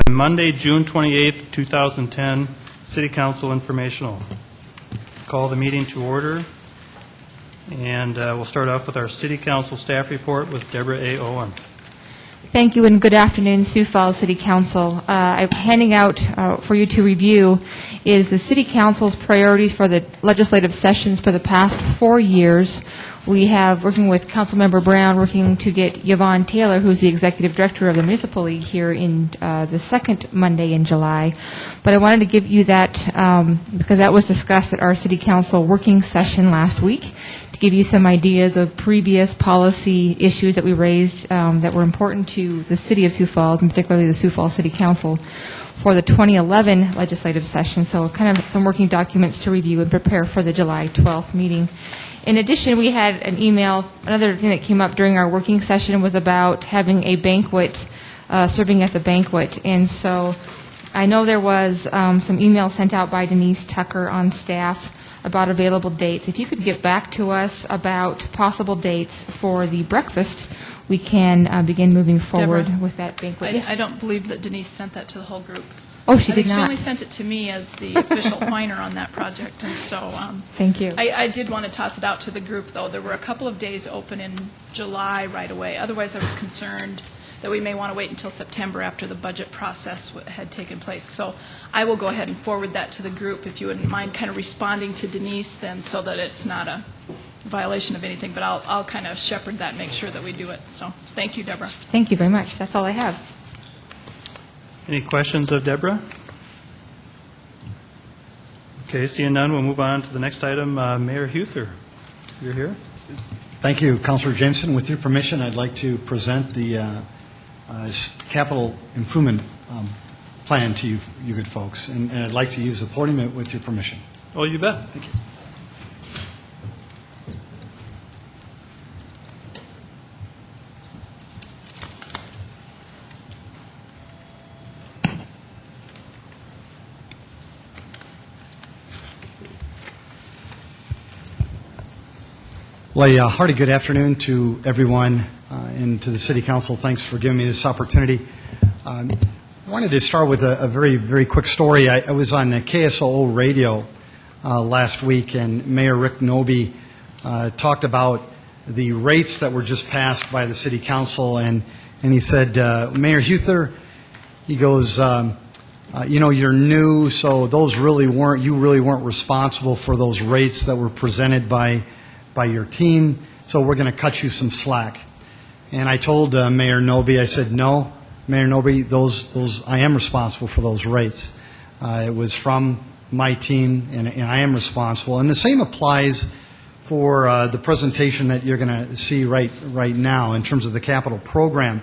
Monday, June 28th, 2010, City Council Informational. Call the meeting to order, and we'll start off with our City Council staff report with Deborah A. Owen. Thank you, and good afternoon, Sioux Falls City Council. I'm handing out for you to review is the City Council's priorities for the legislative sessions for the past 4 years. We have, working with Councilmember Brown, working to get Yvonne Taylor, who's the Executive Director of the Municipal League, here in the second Monday in July. But I wanted to give you that because that was discussed at our City Council working session last week, to give you some ideas of previous policy issues that we raised that were important to the City of Sioux Falls, and particularly the Sioux Falls City Council, for the 2011 legislative session. So kind of some working documents to review and prepare for the July 12th meeting. In addition, we had an email. Another thing that came up during our working session was about having a banquet, serving at the banquet. And so I know there was some emails sent out by Denise Tucker on staff about available dates. If you could get back to us about possible dates for the breakfast, we can begin moving forward Deborah, with that banquet. Yes. I don't believe that Denise sent that to the whole group. Oh, she did not. She only sent it to me as the official pointer on that project, and so Thank you. I did want to toss it out to the group, though. There were a couple of days open in July right away. Otherwise, I was concerned that we may want to wait until September after the budget process had taken place. So I will go ahead and forward that to the group, if you wouldn't mind kind of responding to Denise then, so that it's not a violation of anything. But I'll kind of shepherd that and make sure that we do it. So thank you, Deborah. Thank you very much. That's all I have. Any questions of Deborah? Okay, seeing none, we'll move on to the next item. Mayor Uther, you're here. Thank you, Councilor Jameson. With your permission, I'd like to present the capital improvement plan to you good folks, and I'd like to use the podium with your permission. Oh, you bet. Thank you. Well, a hearty good afternoon to everyone and to the City Council. Thanks for giving me this opportunity. I wanted to start with a very, very quick story. I was on KSOO radio last week, and Mayor Rick Noby talked about the rates that were just passed by the City Council, and he said, Mayor Uther, he goes, you know, you're new, so those really weren't responsible for those rates that were presented by your team, so we're going to cut you some slack. And I told Mayor Noby, I said, no, Mayor Noby, those I am responsible for those rates. It was from my team, and I am responsible. And the same applies for the presentation that you're going to see right now in terms of the capital program.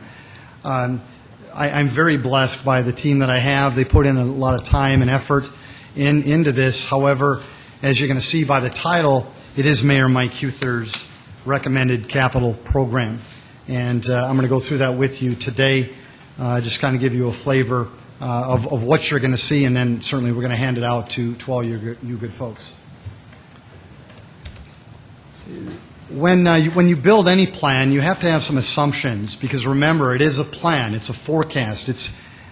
I'm very blessed by the team that I have. They put in a lot of time and effort into this. However, as you're going to see by the title, it is Mayor Mike Uther's recommended capital program. And I'm going to go through that with you today, just kind of give you a flavor of what you're going to see, and then certainly we're going to hand it out to all you good folks. When you build any plan, you have to have some assumptions, because remember, it is a plan, it's a forecast,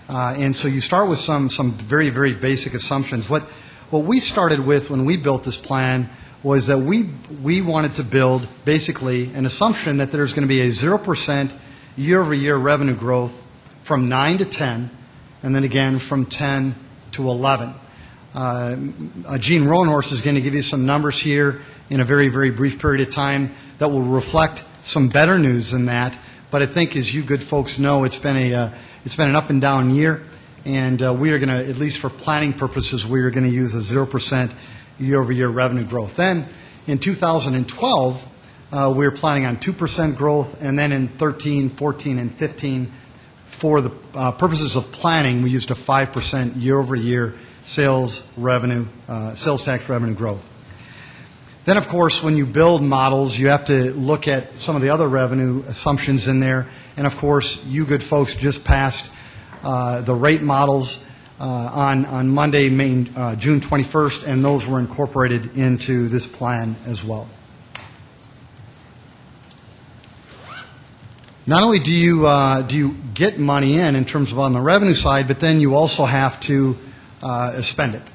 and so you start with some very, very basic assumptions. What we started with when we built this plan was that we wanted to build basically an assumption that there's going to be a 0% year-over-year revenue growth from 9 to 10, and then again from 10 to 11. Gene Roanhorse is going to give you some numbers here in a very, very brief period of time that will reflect some better news than that. But I think, as you good folks know, it's been an up and down year, and we are going to, at least for planning purposes, we are going to use a 0% year-over-year revenue growth. Then in 2012, we were planning on 2% growth, and then in 13, 14, and 15, for the purposes of planning, we used a 5% year-over-year sales tax revenue growth. Then, of course, when you build models, you have to look at some of the other revenue assumptions in there, and of course, you good folks just passed the rate models on Monday, June 21st, and those were incorporated into this plan as well. not only do you get money in terms of on the revenue side, but then you also have to spend it.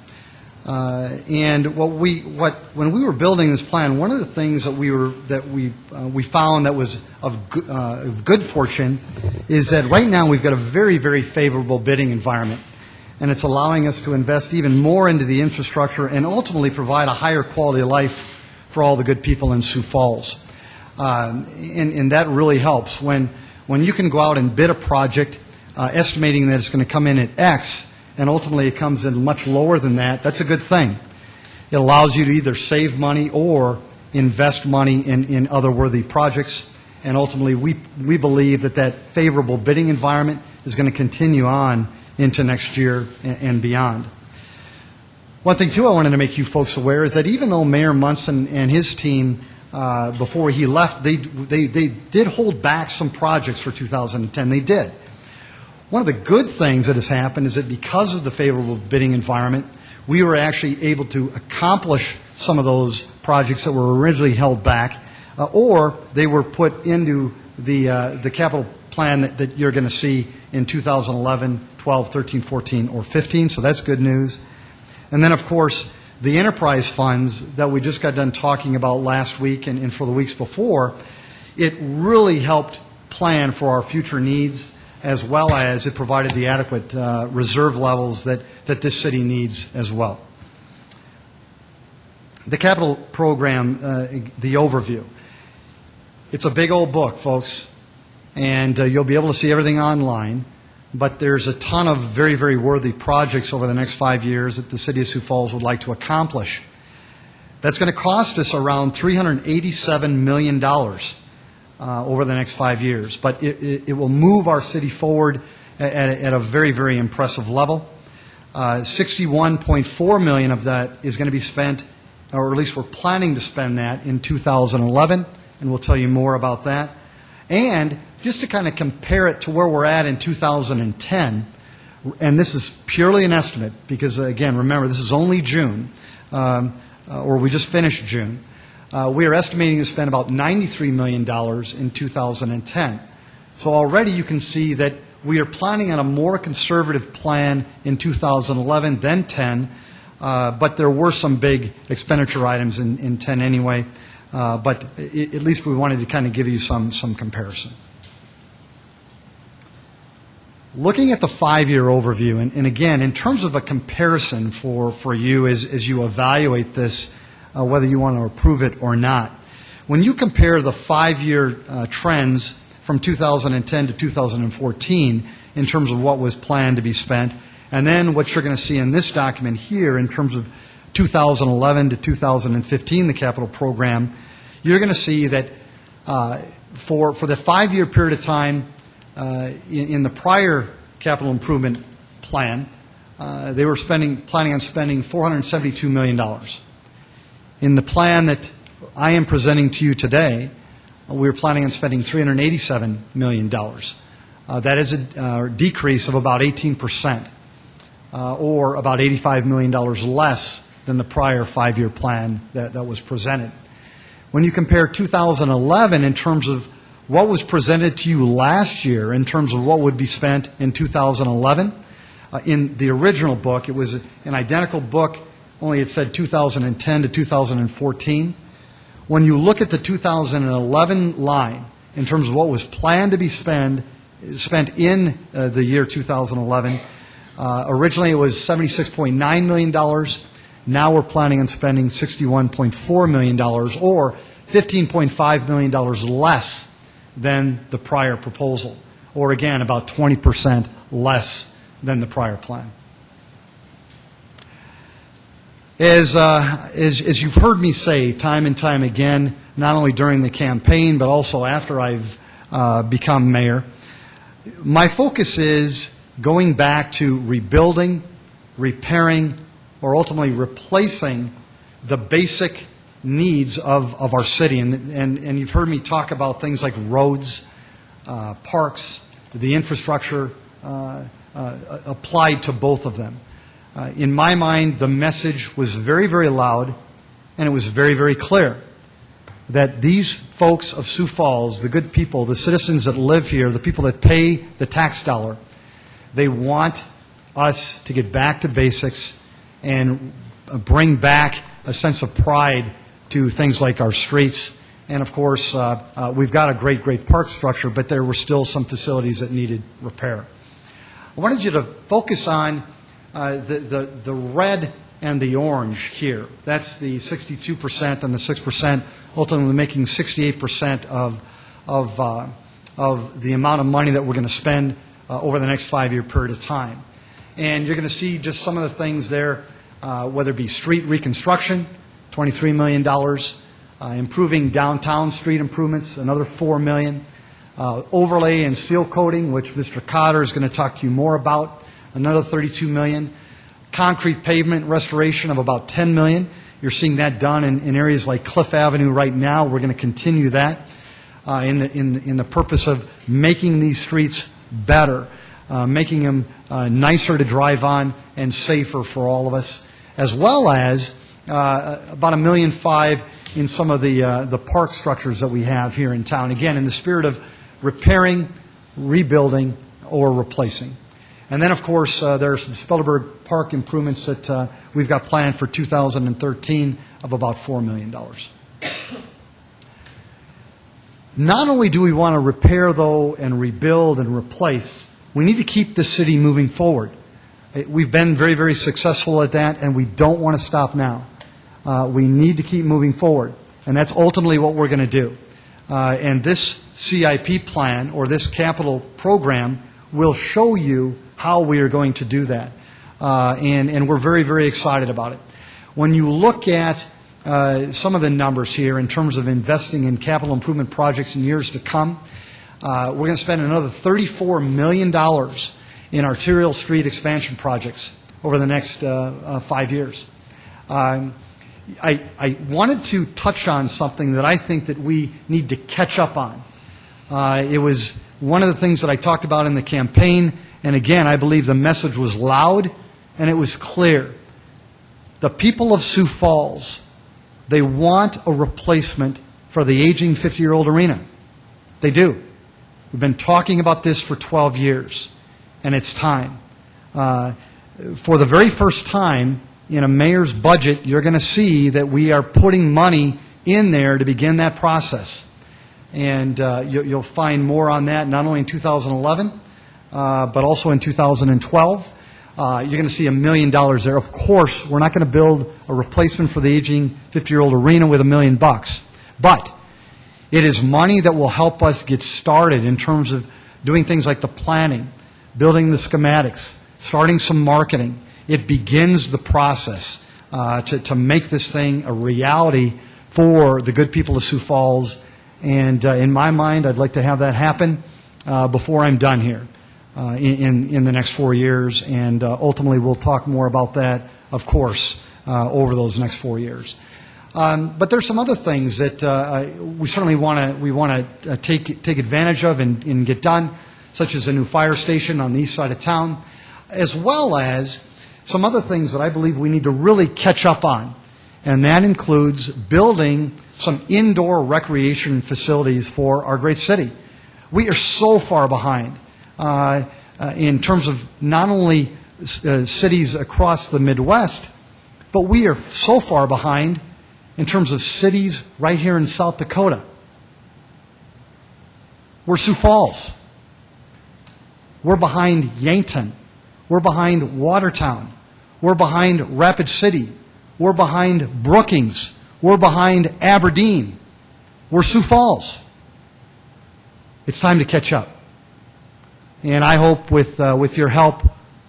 And when we were building this plan, one of the things that we found that was of good fortune is that right now we've got a very, very favorable bidding environment, and it's allowing us to invest even more into the infrastructure and ultimately provide a higher quality of life for all the good people in Sioux Falls. And that really helps when you can go out and bid a project, estimating that it's going to come in at X, and ultimately it comes in much lower than that. That's a good thing. It allows you to either save money or invest money in other worthy projects. And ultimately, we believe that favorable bidding environment is going to continue on into next year and beyond. One thing, too, I wanted to make you folks aware is that even though Mayor Munson and his team, before he left, they did hold back some projects for 2010. They did. One of the good things that has happened is that because of the favorable bidding environment, we were actually able to accomplish some of those projects that were originally held back, or they were put into the capital plan that you're going to see in 2011, 12, 13, 14, or 15, so that's good news. And then, of course, the enterprise funds that we just got done talking about last week and for the weeks before, it really helped plan for our future needs, as well as it provided the adequate reserve levels that this city needs as well. The capital program, the overview. It's a big old book, folks, and you'll be able to see everything online, but there's a ton of very, very worthy projects over the next 5 years that the City of Sioux Falls would like to accomplish. That's going to cost us around $387 million over the next 5 years, but it will move our city forward at a very, very impressive level. $61.4 million of that is going to be spent, or at least we're planning to spend that in 2011, and we'll tell you more about that. And just to kind of compare it to where we're at in 2010, and this is purely an estimate because, again, remember, this is only June, or we just finished June. We are estimating to spend about $93 million in 2010. So already you can see that we are planning on a more conservative plan in 2011 than 10, but there were some big expenditure items in 10 anyway, but at least we wanted to kind of give you some comparison. Looking at the 5-year overview, and again, in terms of a comparison for you as you evaluate this, whether you want to approve it or not. When you compare the 5-year trends from 2010 to 2014 in terms of what was planned to be spent, and then what you're going to see in this document here in terms of 2011 to 2015, the capital program, you're going to see that for the 5-year period of time in the prior capital improvement plan, they were planning on spending $472 million. In the plan that I am presenting to you today, we're planning on spending $387 million. That is a decrease of about 18%, or about $85 million less than the prior 5-year plan that was presented. When you compare 2011 in terms of what was presented to you last year in terms of what would be spent in 2011, in the original book, it was an identical book, only it said 2010 to 2014. When you look at the 2011 line in terms of what was planned to be spent in the year 2011, originally it was $76.9 million. Now we're planning on spending $61.4 million, or $15.5 million less than the prior proposal, or again, about 20% less than the prior plan. As you've heard me say time and time again, not only during the campaign, but also after I've become mayor, my focus is going back to rebuilding, repairing, or ultimately replacing the basic needs of our city. And you've heard me talk about things like roads, parks, the infrastructure applied to both of them. In my mind, the message was very, very loud, and it was very, very clear. that these folks of Sioux Falls, the good people, the citizens that live here, the people that pay the tax dollar, they want us to get back to basics and bring back a sense of pride to things like our streets. And of course, we've got a great park structure, but there were still some facilities that needed repair. I wanted you to focus on the red and the orange here. That's the 62% and the 6%, ultimately making 68% of the amount of money that we're going to spend over the next 5-year period of time. And you're going to see just some of the things there, whether it be street reconstruction, $23 million, improving downtown street improvements, another $4 million, overlay and seal coating, which Mr. Cotter is going to talk to you more about, another $32 million, concrete pavement restoration of about $10 million. You're seeing that done in areas like Cliff Avenue right now. We're going to continue that in the purpose of making these streets better, making them nicer to drive on and safer for all of us, as well as about $1.5 million in some of the park structures that we have here in town. Again, in the spirit of repairing, rebuilding, or replacing. And then, of course, there are some Spellerberg Park improvements that we've got planned for 2013 of about $4 million. Not only do we want to repair, though, and rebuild and replace, we need to keep the city moving forward. We've been very successful at that, and we don't want to stop now. We need to keep moving forward, and that's ultimately what we're going to do. And this CIP plan, or this capital program, will show you how we are going to do that. And we're very excited about it. When you look at some of the numbers here in terms of investing in capital improvement projects in years to come, we're going to spend another $34 million in arterial street expansion projects over the next 5 years. I wanted to touch on something that I think that we need to catch up on. It was one of the things that I talked about in the campaign, and again, I believe the message was loud and it was clear. The people of Sioux Falls, they want a replacement for the aging 50-year-old arena. They do. We've been talking about this for 12 years, and it's time. For the very first time in a mayor's budget, you're going to see that we are putting money in there to begin that process. And you'll find more on that not only in 2011, but also in 2012. You're going to see $1 million there. Of course, we're not going to build a replacement for the aging 50-year-old arena with $1 million. But it is money that will help us get started in terms of doing things like the planning, building the schematics, starting some marketing. It begins the process to make this thing a reality for the good people of Sioux Falls. And in my mind, I'd like to have that happen before I'm done here in the next 4 years. And ultimately, we'll talk more about that, of course, over those next 4 years. But there's some other things that we certainly want to take advantage of and get done, such as a new fire station on the east side of town, as well as some other things that I believe we need to really catch up on. And that includes building some indoor recreation facilities for our great city. We are so far behind in terms of not only cities across the Midwest, but we are so far behind in terms of cities right here in South Dakota. We're Sioux Falls. We're behind Yankton. We're behind Watertown. We're behind Rapid City. We're behind Brookings. We're behind Aberdeen. We're Sioux Falls. It's time to catch up. And I hope with your help,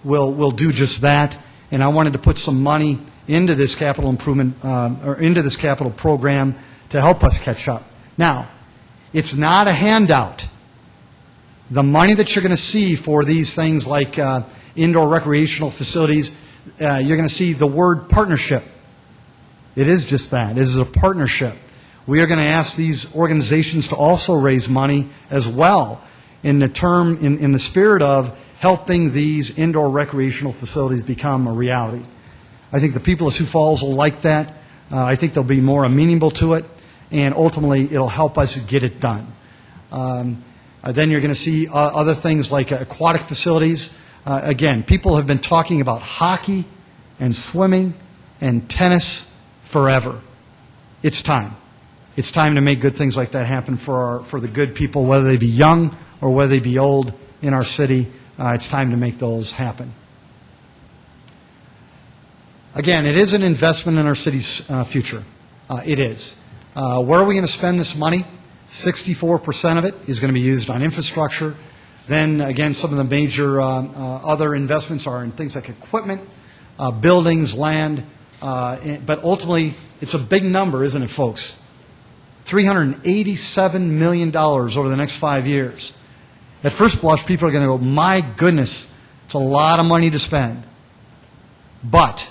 we'll do just that. And I wanted to put some money into this capital improvement, or into this capital program to help us catch up. Now, it's not a handout. The money that you're going to see for these things like indoor recreational facilities, you're going to see the word partnership. It is just that. It is a partnership. We are going to ask these organizations to also raise money as well in the spirit of helping these indoor recreational facilities become a reality. I think the people of Sioux Falls will like that. I think they'll be more amenable to it. and ultimately it'll help us get it done. Then you're going to see other things like aquatic facilities. Again, people have been talking about hockey and swimming and tennis forever. It's time. It's time to make good things like that happen for the good people, whether they be young or whether they be old in our city. It's time to make those happen. Again, it is an investment in our city's future. It is. Where are we going to spend this money? 64% of it is going to be used on infrastructure. Then, again, some of the major other investments are in things like equipment, buildings, land. But ultimately, it's a big number, isn't it, folks? $387 million over the next 5 years. At first blush, people are going to go, my goodness, it's a lot of money to spend. But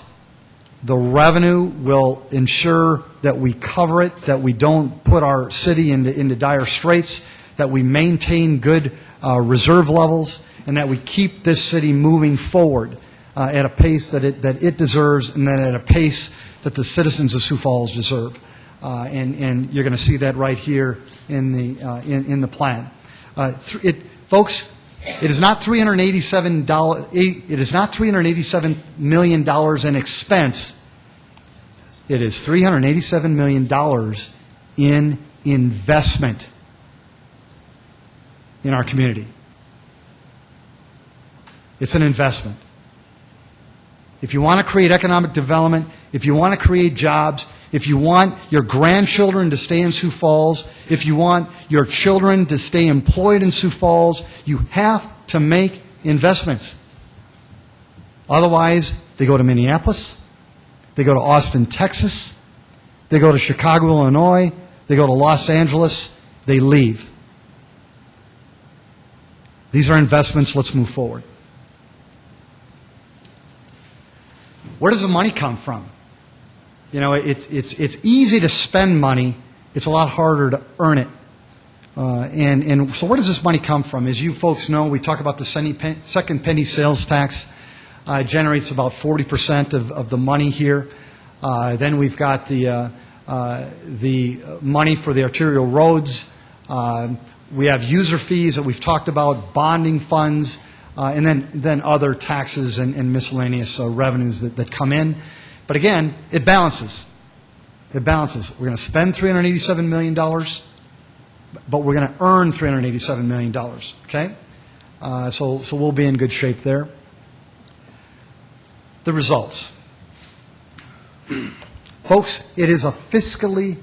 the revenue will ensure that we cover it, that we don't put our city into dire straits, that we maintain good reserve levels, and that we keep this city moving forward at a pace that it deserves, and then at a pace that the citizens of Sioux Falls deserve. And you're going to see that right here in the plan. Folks, it is not $387 million in expense. It is $387 million in investment in our community. It's an investment. If you want to create economic development, if you want to create jobs, if you want your grandchildren to stay in Sioux Falls, if you want your children to stay employed in Sioux Falls, you have to make investments. Otherwise, they go to Minneapolis, they go to Austin, Texas, they go to Chicago, Illinois, they go to Los Angeles, they leave. These are investments. Let's move forward. Where does the money come from? You know, it's easy to spend money. It's a lot harder to earn it. And so where does this money come from? As you folks know, we talk about the second penny sales tax. Generates about 40% of the money here. Then we've got the money for the arterial roads. We have user fees that we've talked about, bonding funds, and then other taxes and miscellaneous revenues that come in. But again, it balances. It balances. We're going to spend $387 million, but we're going to earn $387 million. Okay? So we'll be in good shape there. The results. Folks, it is a fiscally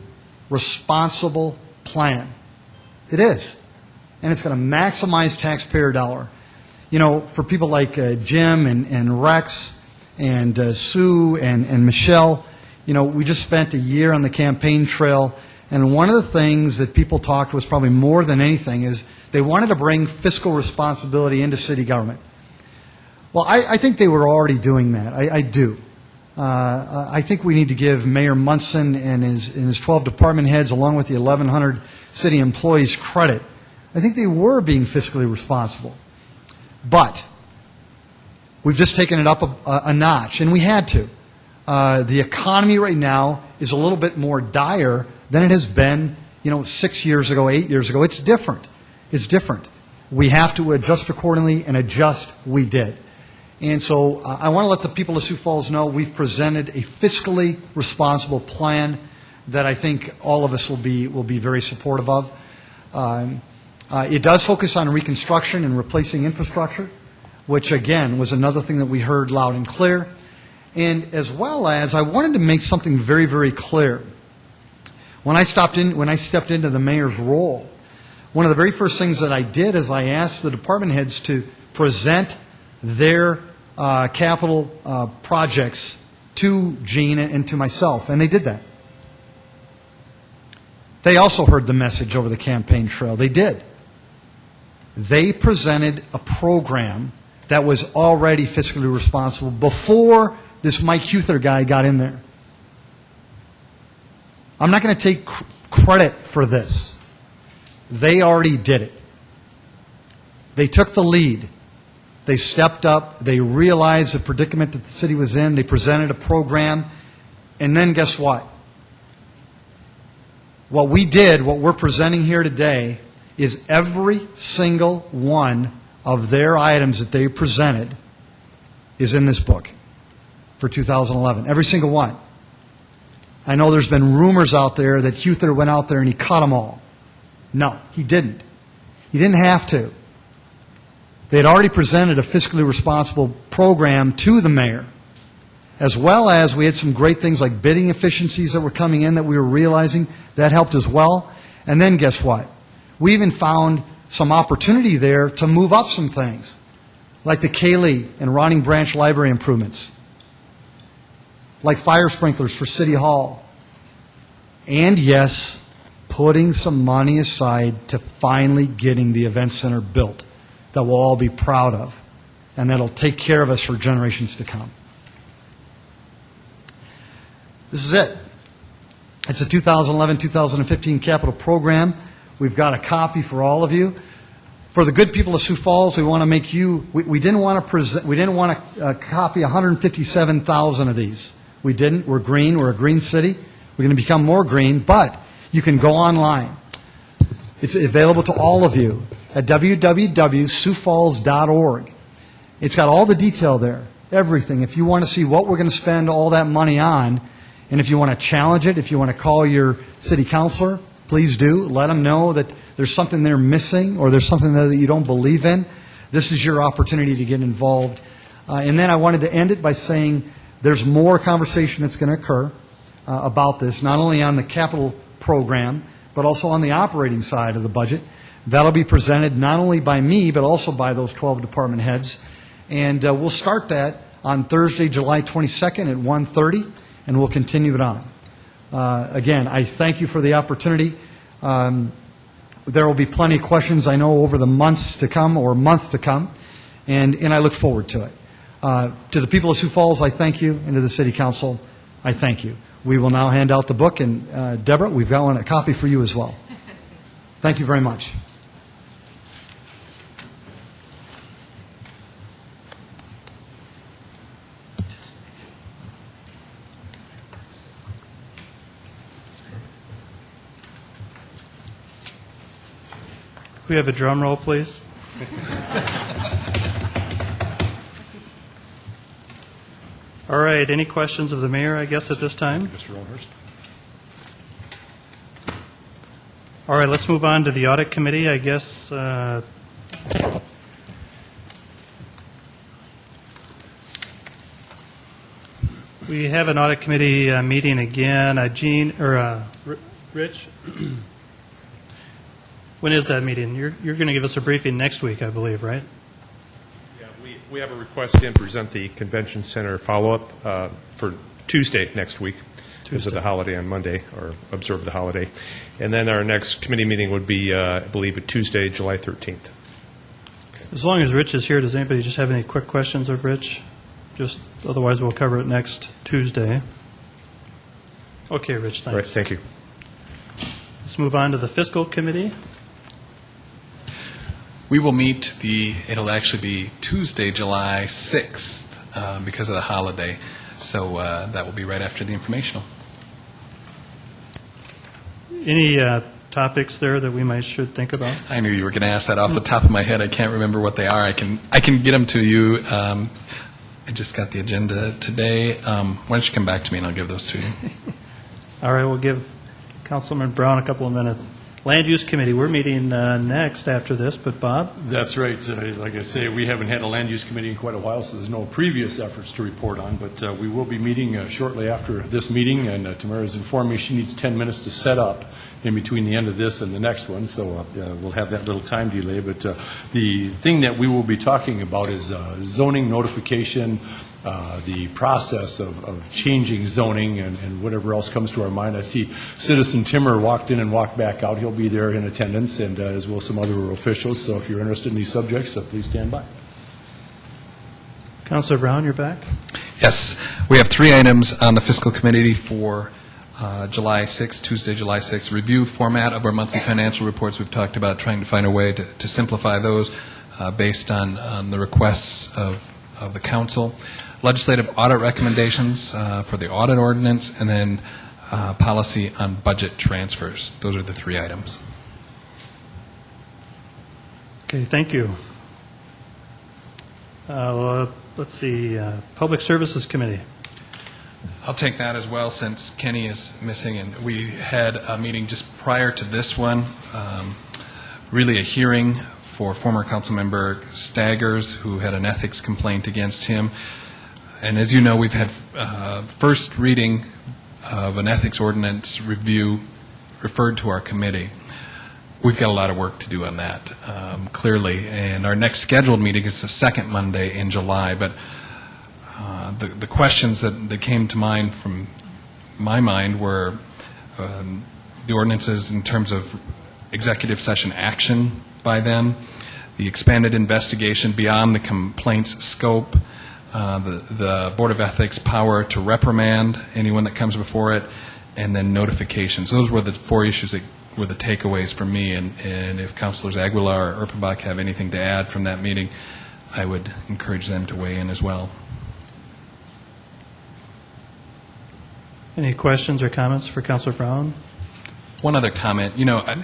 responsible plan. It is. And it's going to maximize taxpayer dollar. You know, for people like Jim and Rex and Sue and Michelle, you know, we just spent a year on the campaign trail, and one of the things that people talked was probably more than anything is they wanted to bring fiscal responsibility into city government. Well, I think they were already doing that. I do. I think we need to give Mayor Munson and his 12 department heads, along with the 1,100 city employees, credit. I think they were being fiscally responsible. But we've just taken it up a notch, and we had to. The economy right now is a little bit more dire than it has been, 6 years ago, 8 years ago. It's different. It's different. We have to adjust accordingly, and adjust we did. And so I want to let the people of Sioux Falls know we've presented a fiscally responsible plan that I think all of us will be very supportive of. It does focus on reconstruction and replacing infrastructure, which again was another thing that we heard loud and clear. And as well as I wanted to make something very, very clear. When I stepped into the mayor's role, one of the very first things that I did is I asked the department heads to present their capital projects to Gene and to myself, and they did that. They also heard the message over the campaign trail. They did. They presented a program that was already fiscally responsible before this Mike Uther guy got in there. I'm not going to take credit for this. They already did it. They took the lead. They stepped up. They realized the predicament that the city was in. They presented a program. And then guess what? What we did, what we're presenting here today, is every single one of their items that they presented is in this book for 2011. Every single one. I know there's been rumors out there that Uther went out there and he cut them all. No, he didn't. He didn't have to. They had already presented a fiscally responsible program to the mayor, as well as we had some great things like bidding efficiencies that were coming in that we were realizing. That helped as well. And then guess what? We even found some opportunity there to move up some things, like the Kaylee and Ronning Branch Library improvements, like fire sprinklers for City Hall, and yes, putting some money aside to finally getting the event center built that we'll all be proud of, and that'll take care of us for generations to come. This is it. It's a 2011-2015 capital program. We've got a copy for all of you. For the good people of Sioux Falls, we want to make you. We didn't want to present. We didn't want to copy 157,000 of these. We didn't. We're green. We're a green city. We're going to become more green, but you can go online. It's available to all of you at www.siouxfalls.org. It's got all the detail there, everything. If you want to see what we're going to spend all that money on, and if you want to challenge it, if you want to call your city councilor, please do. Let them know that there's something they're missing or there's something that you don't believe in. This is your opportunity to get involved. And then I wanted to end it by saying there's more conversation that's going to occur about this, not only on the capital program, but also on the operating side of the budget. That'll be presented not only by me, but also by those 12 department heads. And we'll start that on Thursday, July 22nd at 1:30, and we'll continue it on. Again, I thank you for the opportunity. There will be plenty of questions, I know, over the months to come or month to come, and I look forward to it. To the people of Sioux Falls, I thank you, and to the City Council, I thank you. We will now hand out the book, and Deborah, we've got a copy for you as well. Thank you very much. Can we have a drum roll, please? All right, any questions of the mayor, I guess, at this time? Mr. Oldhurst. All right, let's move on to the Audit Committee, I guess. We have an Audit Committee meeting again. Rich? When is that meeting? You're going to give us a briefing next week, I believe, right? Yeah, we have a request to present the convention center follow-up for Tuesday next week because of the holiday on Monday, or observe the holiday. And then our next committee meeting would be, I believe, Tuesday, July 13th. As long as Rich is here, does anybody just have any quick questions of Rich? Just otherwise, we'll cover it next Tuesday. Okay, Rich, thanks. All right, thank you. Let's move on to the Fiscal Committee. We will meet it'll actually be Tuesday, July 6th, because of the holiday. So that will be right after the informational. Any topics there that we should think about? I knew you were going to ask that off the top of my head. I can't remember what they are. I can get them to you. I just got the agenda today. Why don't you come back to me and I'll give those to you. All right, we'll give Councilman Brown a couple of minutes. Land Use Committee, we're meeting next after this, but Bob? That's right. Like I say, we haven't had a Land Use Committee in quite a while, so there's no previous efforts to report on, but we will be meeting shortly after this meeting, and Tamara's informed me she needs 10 minutes to set up in between the end of this and the next one, so we'll have that little time delay. But the thing that we will be talking about is zoning notification, the process of changing zoning and whatever else comes to our mind. I see Citizen Timmer walked in and walked back out. He'll be there in attendance, and as well some other officials. So if you're interested in these subjects, please stand by. Councilor Brown, you're back. Yes. We have 3 items on the Fiscal Committee for July 6th, Tuesday, July 6th. Review format of our monthly financial reports. We've talked about trying to find a way to simplify those based on the requests of the council. Legislative audit recommendations for the audit ordinance, and then policy on budget transfers. Those are the 3 items. Okay, thank you. Let's see, Public Services Committee. I'll take that as well, since Kenny is missing, and we had a meeting just prior to this one, really a hearing for former council member Staggers, who had an ethics complaint against him. And as you know, we've had first reading of an ethics ordinance review referred to our committee. We've got a lot of work to do on that, clearly, and our next scheduled meeting is the second Monday in July, but the questions that came to mind from my mind were the ordinances in terms of executive session action by them, the expanded investigation beyond the complaint's scope, the Board of Ethics power to reprimand anyone that comes before it, and then notifications. Those were the 4 issues that were the takeaways for me, and if Councilors Aguilar or Erpenbach have anything to add from that meeting, I would encourage them to weigh in as well. Any questions or comments for Councilor Brown? One other comment. You know,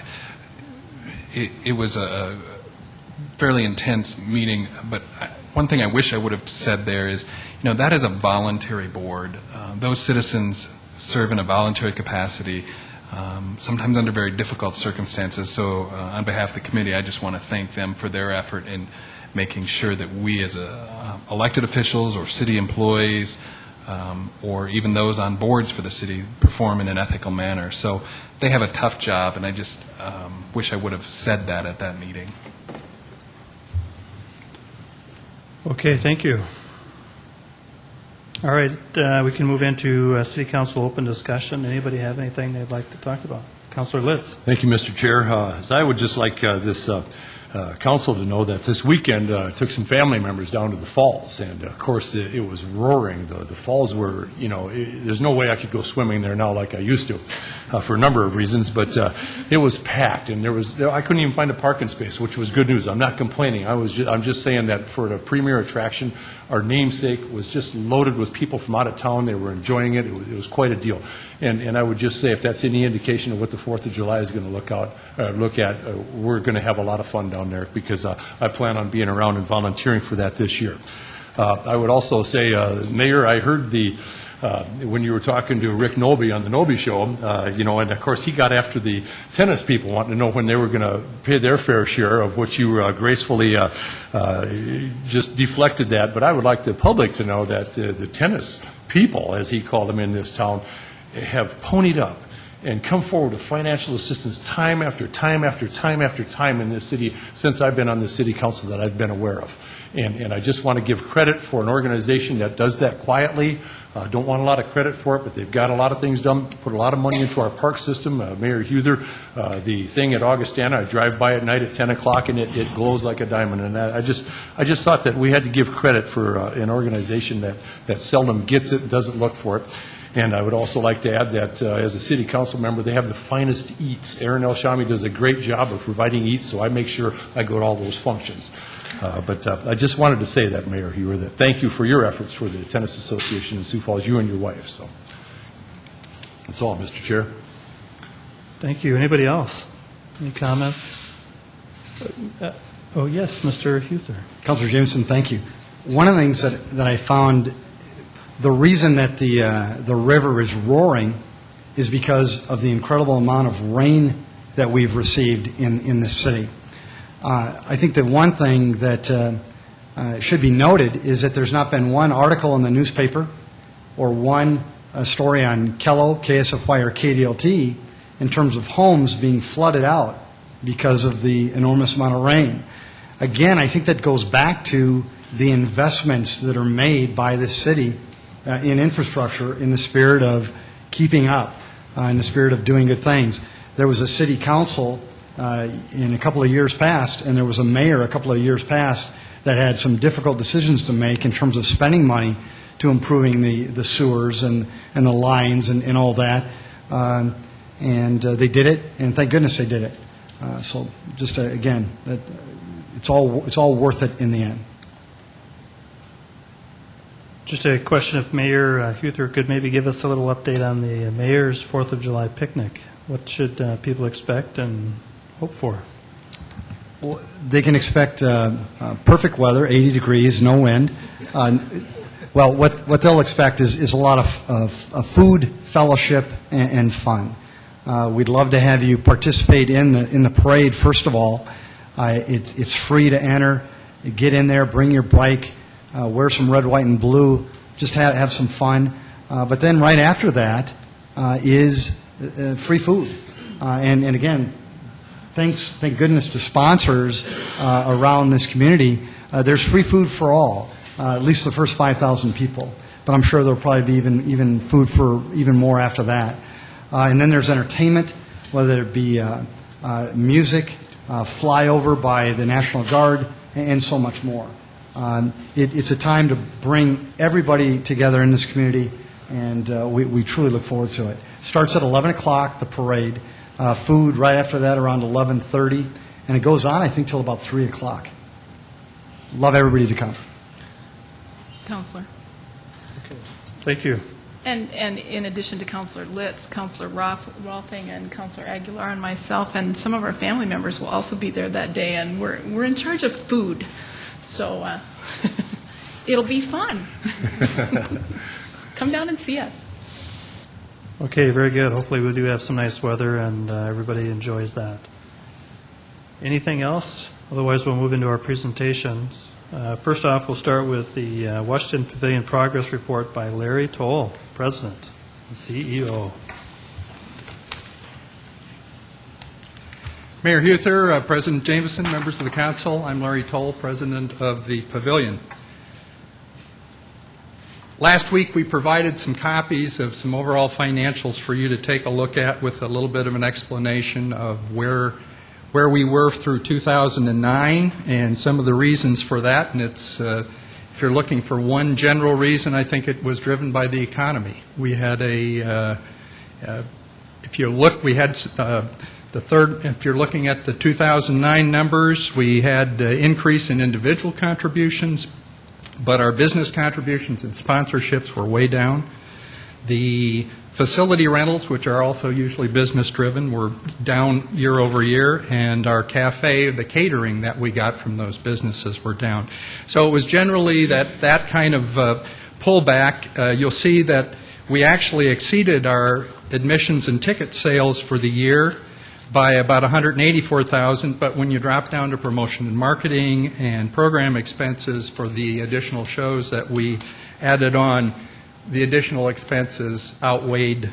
it was a fairly intense meeting, but one thing I wish I would have said there is, you know, that is a voluntary board. Those citizens serve in a voluntary capacity, sometimes under very difficult circumstances. So on behalf of the committee, I just want to thank them for their effort in making sure that we as elected officials or city employees or even those on boards for the city perform in an ethical manner. So they have a tough job, and I just wish I would have said that at that meeting. Okay, thank you. All right, we can move into City Council open discussion. Anybody have anything they'd like to talk about? Councilor Litz. Thank you, Mr. Chair. As I would just like this council to know that this weekend took some family members down to the falls, and of course it was roaring. The falls were, you know, there's no way I could go swimming there now like I used to, for a number of reasons, but it was packed, and I couldn't even find a parking space, which was good news. I'm not complaining. I'm just saying that for the premier attraction, our namesake was just loaded with people from out of town. They were enjoying it. It was quite a deal. And I would just say, if that's any indication of what the 4th of July is going to look at, we're going to have a lot of fun down there, because I plan on being around and volunteering for that this year. I would also say, Mayor, I heard when you were talking to Rick Noby on the Noby Show, you know, and of course he got after the tennis people, wanting to know when they were going to pay their fair share, of which you gracefully just deflected that. But I would like the public to know that the tennis people, as he called them in this town, have ponied up and come forward with financial assistance time after time after time after time in this city since I've been on the city council that I've been aware of. And I just want to give credit for an organization that does that quietly. Don't want a lot of credit for it, but they've got a lot of things done, put a lot of money into our park system. Mayor Uther, the thing at Augustana, I drive by at night at 10 o'clock and it glows like a diamond. And I just thought that we had to give credit for an organization that seldom gets it, doesn't look for it. And I would also like to add that as a city council member, they have the finest eats. Aaron El Shami does a great job of providing eats, so I make sure I go to all those functions. But I just wanted to say that, Mayor Hewer, that thank you for your efforts for the Tennis Association in Sioux Falls, you and your wife. So that's all, Mr. Chair. Thank you. Anybody else? Any comments? Oh, yes, Mr. Uther. Councilor Jameson, thank you. One of the things that I found, the reason that the river is roaring is because of the incredible amount of rain that we've received in this city. I think the one thing that should be noted is that there's not been one article in the newspaper or one story on Kello, KSFY, or KDLT in terms of homes being flooded out because of the enormous amount of rain. Again, I think that goes back to the investments that are made by this city in infrastructure in the spirit of keeping up, in the spirit of doing good things. There was a city council in a couple of years past, and there was a mayor a couple of years past that had some difficult decisions to make in terms of spending money to improving the sewers and the lines and all that. And they did it, and thank goodness they did it. So just again, it's all worth it in the end. Just a question if Mayor Uther could maybe give us a little update on the mayor's 4th of July picnic. What should people expect and hope for? Well, they can expect perfect weather, 80 degrees, no wind. Well, what they'll expect is a lot of food, fellowship, and fun. We'd love to have you participate in the parade. First of all, it's free to enter. Get in there, bring your bike, wear some red, white, and blue. Just have some fun. But then right after that is free food. And again, thank goodness to sponsors around this community. There's free food for all, at least the first 5,000 people. But I'm sure there'll probably be even food for even more after that. And then there's entertainment, whether it be music, flyover by the National Guard, and so much more. It's a time to bring everybody together in this community, and we truly look forward to it. It starts at 11 o'clock, the parade. Food right after that around 11:30, and it goes on, I think, till about 3 o'clock. Love everybody to come. Counselor. Thank you. And in addition to Counselor Litz, Counselor Rolfing and Counselor Aguilar and myself and some of our family members will also be there that day, and we're in charge of food. So it'll be fun. Come down and see us. Okay, very good. Hopefully we do have some nice weather and everybody enjoys that. Anything else? Otherwise, we'll move into our presentations. First off, we'll start with the Washington Pavilion Progress Report by Larry Toll, President and CEO. Mayor Uther, President Jameson, members of the Council, I'm Larry Toll, President of the Pavilion. Last week we provided some copies of some overall financials for you to take a look at with a little bit of an explanation of where we were through 2009 and some of the reasons for that. And it's, if you're looking for one general reason, I think it was driven by the economy. We had if you look, we had if you're looking at the 2009 numbers, we had increase in individual contributions, but our business contributions and sponsorships were way down. The facility rentals, which are also usually business-driven, were down year over year, and our cafe, the catering that we got from those businesses, were down. So it was generally that kind of pullback. You'll see that we actually exceeded our admissions and ticket sales for the year by about $184,000, but when you drop down to promotion and marketing and program expenses for the additional shows that we added on, the additional expenses outweighed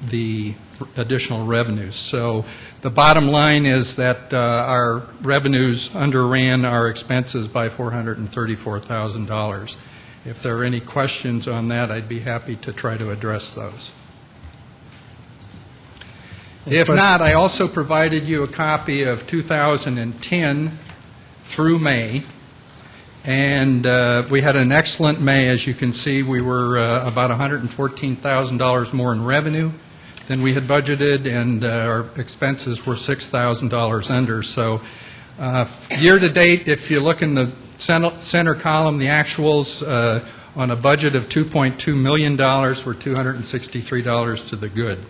the additional revenues. So the bottom line is that our revenues underran our expenses by $434,000. If there are any questions on that, I'd be happy to try to address those. If not, I also provided you a copy of 2010 through May. And we had an excellent May. As you can see, we were about $114,000 more in revenue than we had budgeted, and our expenses were $6,000 under. So year-to-date, if you look in the center column, the actuals on a budget of $2.2 million were $263 to the good.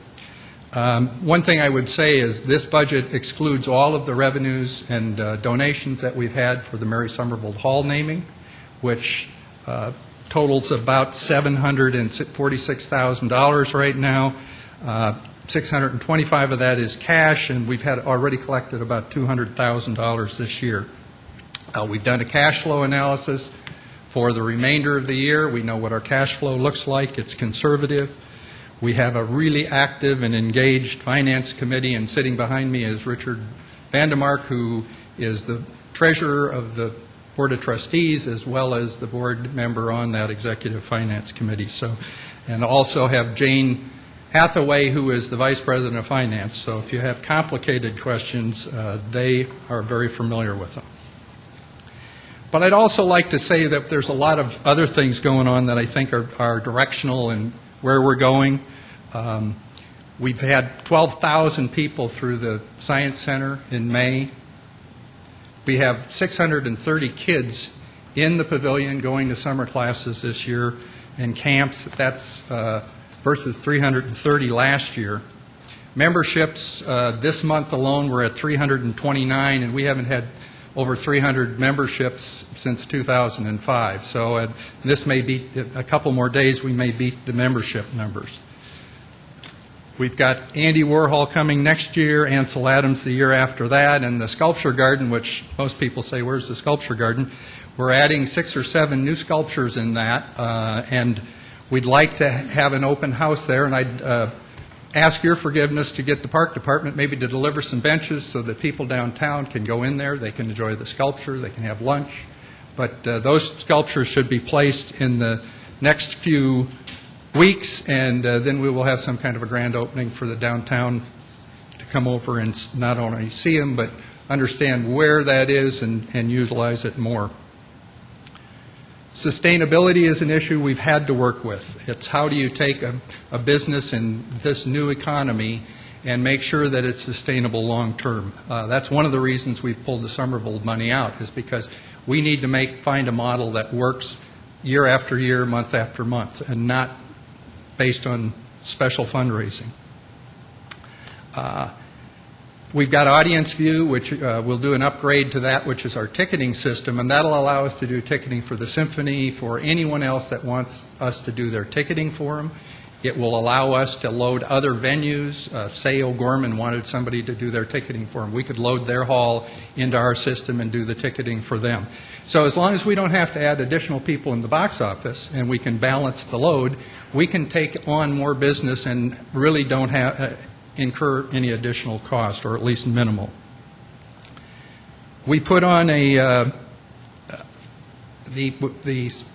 One thing I would say is this budget excludes all of the revenues and donations that we've had for the Mary Somerville Hall naming, which totals about $746,000 right now. $625 of that is cash, and we've had already collected about $200,000 this year. We've done a cash flow analysis for the remainder of the year. We know what our cash flow looks like. It's conservative. We have a really active and engaged finance committee, and sitting behind me is Richard Vandemark, who is the treasurer of the Board of Trustees as well as the board member on that executive finance committee. So, and also have Jane Hathaway, who is the vice president of finance. So if you have complicated questions, they are very familiar with them. But I'd also like to say that there's a lot of other things going on that I think are directional in where we're going. We've had 12,000 people through the Science Center in May. We have 630 kids in the pavilion going to summer classes this year, and camps. That's versus 330 last year. Memberships, this month alone, we're at 329, and we haven't had over 300 memberships since 2005. So this may be a couple more days, we may beat the membership numbers. We've got Andy Warhol coming next year, Ansel Adams the year after that, and the Sculpture Garden, which most people say, where's the Sculpture Garden? We're adding 6 or 7 new sculptures in that, and we'd like to have an open house there, and I'd ask your forgiveness to get the park department maybe to deliver some benches so that people downtown can go in there, they can enjoy the sculpture, they can have lunch. But those sculptures should be placed in the next few weeks, and then we will have some kind of a grand opening for the downtown to come over and not only see them, but understand where that is and utilize it more. Sustainability is an issue we've had to work with. It's how do you take a business in this new economy and make sure that it's sustainable long term. That's one of the reasons we've pulled the Somerville money out, is because we need to find a model that works year after year, month after month, and not based on special fundraising. We've got Audience View, which we'll do an upgrade to that, which is our ticketing system, and that'll allow us to do ticketing for the symphony, for anyone else that wants us to do their ticketing for them. It will allow us to load other venues. Say O'Gorman wanted somebody to do their ticketing for them. We could load their hall into our system and do the ticketing for them. So as long as we don't have to add additional people in the box office and we can balance the load, we can take on more business and really don't have incur any additional cost, or at least minimal. We put on the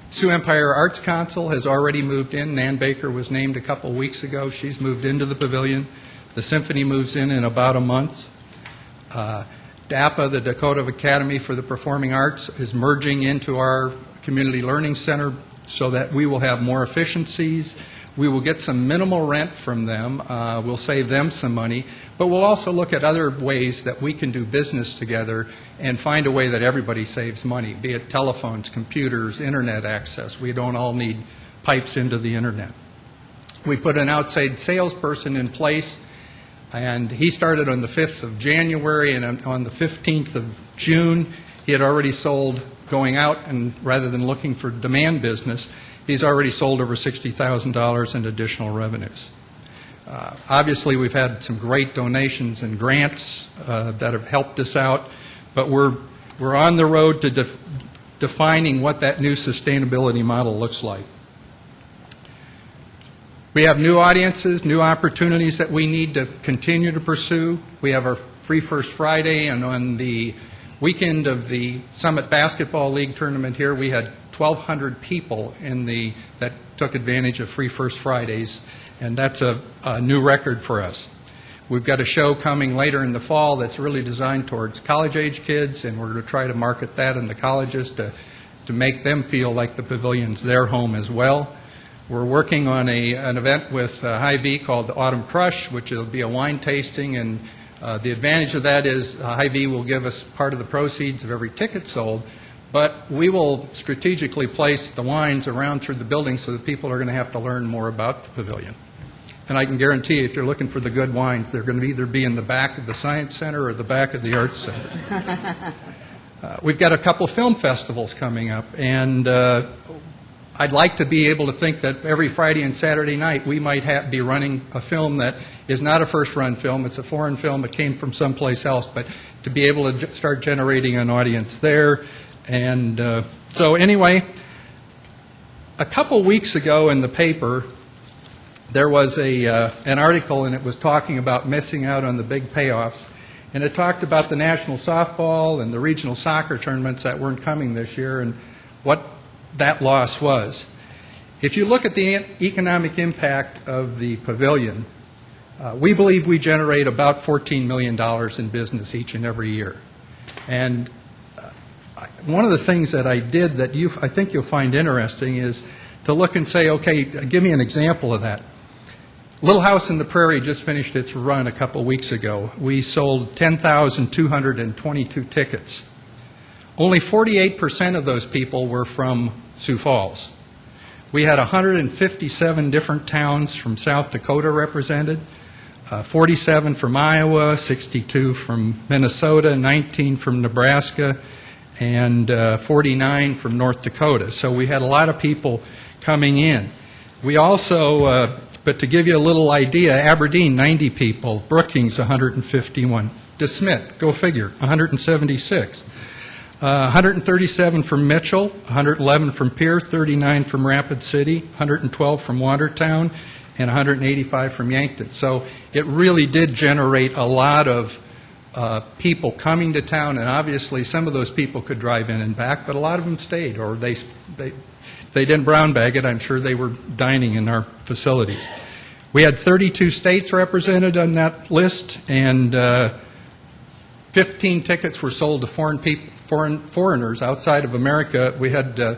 Sioux Empire Arts Council has already moved in. Nan Baker was named a couple weeks ago. She's moved into the pavilion. The symphony moves in about a month. DAPA, the Dakota Academy for the Performing Arts, is merging into our Community Learning Center so that we will have more efficiencies. We will get some minimal rent from them. We'll save them some money. But we'll also look at other ways that we can do business together and find a way that everybody saves money, be it telephones, computers, Internet access. We don't all need pipes into the Internet. We put an outside salesperson in place, and he started on the 5th of January, and on the 15th of June, he had already sold going out, and rather than looking for demand business, he's already sold over $60,000 in additional revenues. Obviously, we've had some great donations and grants that have helped us out, but we're on the road to defining what that new sustainability model looks like. We have new audiences, new opportunities that we need to continue to pursue. We have our Free First Friday, and on the weekend of the Summit Basketball League tournament here, we had 1,200 people that took advantage of Free First Fridays, and that's a new record for us. We've got a show coming later in the fall that's really designed towards college-age kids, and we're going to try to market that in the colleges to make them feel like the pavilion's their home as well. We're working on an event with Hy-Vee called the Autumn Crush, which will be a wine tasting, and the advantage of that is Hy-Vee will give us part of the proceeds of every ticket sold, but we will strategically place the wines around through the building so that people are going to have to learn more about the pavilion. And I can guarantee you, if you're looking for the good wines, they're going to either be in the back of the Science Center or the back of the Arts Center. We've got a couple film festivals coming up, and I'd like to be able to think that every Friday and Saturday night we might be running a film that is not a first-run film. It's a foreign film that came from someplace else, but to be able to start generating an audience there. And so anyway, a couple weeks ago in the paper, there was an article, and it was talking about missing out on the big payoffs. And it talked about the national softball and the regional soccer tournaments that weren't coming this year and what that loss was. If you look at the economic impact of the pavilion, we believe we generate about $14 million in business each and every year. And one of the things that I did that I think you'll find interesting is to look and say, okay, give me an example of that. Little House on the Prairie just finished its run a couple weeks ago. We sold 10,222 tickets. Only 48% of those people were from Sioux Falls. We had 157 different towns from South Dakota represented, 47 from Iowa, 62 from Minnesota, 19 from Nebraska, and 49 from North Dakota. So we had a lot of people coming in. We also, but to give you a little idea, Aberdeen, 90 people, Brookings, 151, DeSmet, go figure, 176. 137 from Mitchell, 111 from Pierre, 39 from Rapid City, 112 from Watertown, and 185 from Yankton. So it really did generate a lot of people coming to town, and obviously some of those people could drive in and back, but a lot of them stayed, or they didn't brown bag it. I'm sure they were dining in our facilities. We had 32 states represented on that list, and 15 tickets were sold to foreigners outside of America. We had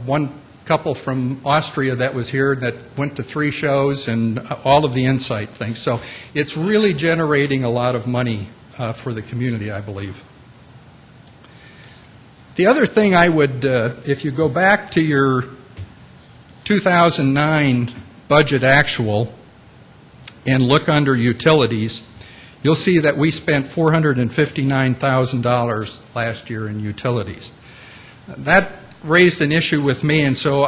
one couple from Austria that was here that went to 3 shows and all of the Insight things. So it's really generating a lot of money for the community, I believe. The other thing I would, if you go back to your 2009 budget actual and look under utilities, you'll see that we spent $459,000 last year in utilities. That raised an issue with me, and so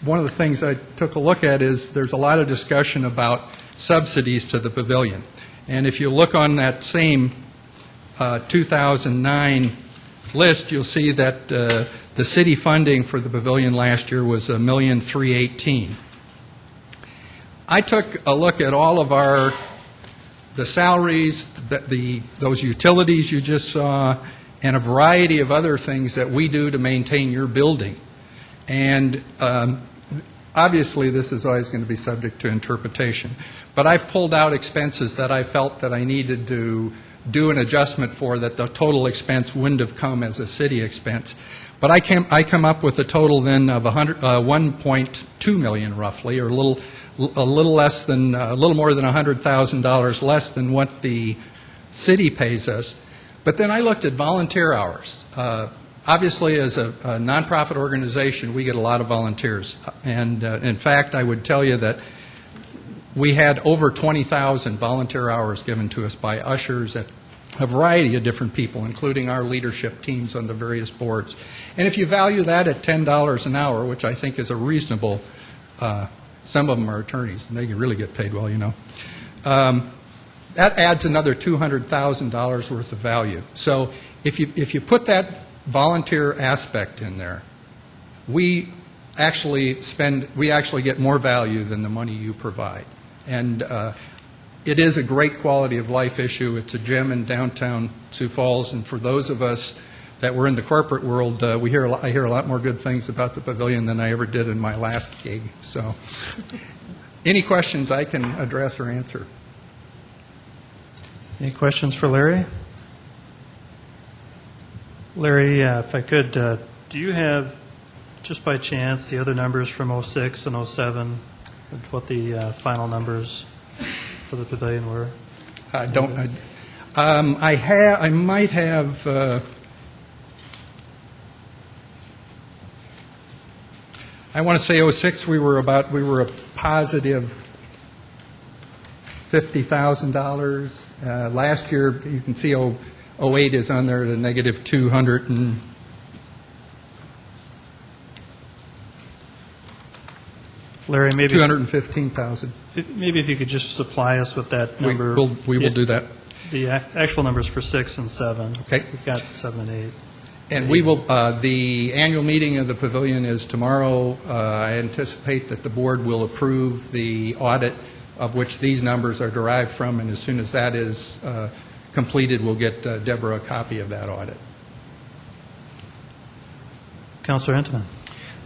one of the things I took a look at is there's a lot of discussion about subsidies to the pavilion. And if you look on that same 2009 list, you'll see that the city funding for the pavilion last year was $1,318,000. I took a look at all of the salaries, those utilities you just saw, and a variety of other things that we do to maintain your building. And obviously this is always going to be subject to interpretation. But I've pulled out expenses that I felt that I needed to do an adjustment for, that the total expense wouldn't have come as a city expense. But I come up with a total then of $1.2 million roughly, or a little less than, a little more than $100,000 less than what the city pays us. But then I looked at volunteer hours. Obviously, as a nonprofit organization, we get a lot of volunteers. And in fact, I would tell you that we had over 20,000 volunteer hours given to us by ushers at a variety of different people, including our leadership teams on the various boards. And if you value that at $10 an hour, which I think is a reasonable, some of them are attorneys, and they can really get paid well, you know. That adds another $200,000 worth of value. So if you put that volunteer aspect in there, we actually get more value than the money you provide. And it is a great quality of life issue. It's a gem in downtown Sioux Falls, and for those of us that were in the corporate world, I hear a lot more good things about the pavilion than I ever did in my last gig. So any questions I can address or answer? Any questions for Larry? Larry, if I could, do you have, just by chance, the other numbers from 06 and 07, what the final numbers for the pavilion were? I don't. I might have. I want to say 06. We were a positive $50,000. Last year, you can see 08 is on there at a negative 200 and. Larry, maybe 215,000. Maybe if you could just supply us with that number. We will do that. The actual numbers for 6 and 7. Okay. We've got 7 and 8. And we will. The annual meeting of the pavilion is tomorrow. I anticipate that the board will approve the audit of which these numbers are derived from, and as soon as that is completed, we'll get Deborah a copy of that audit. Councilor Hinteman.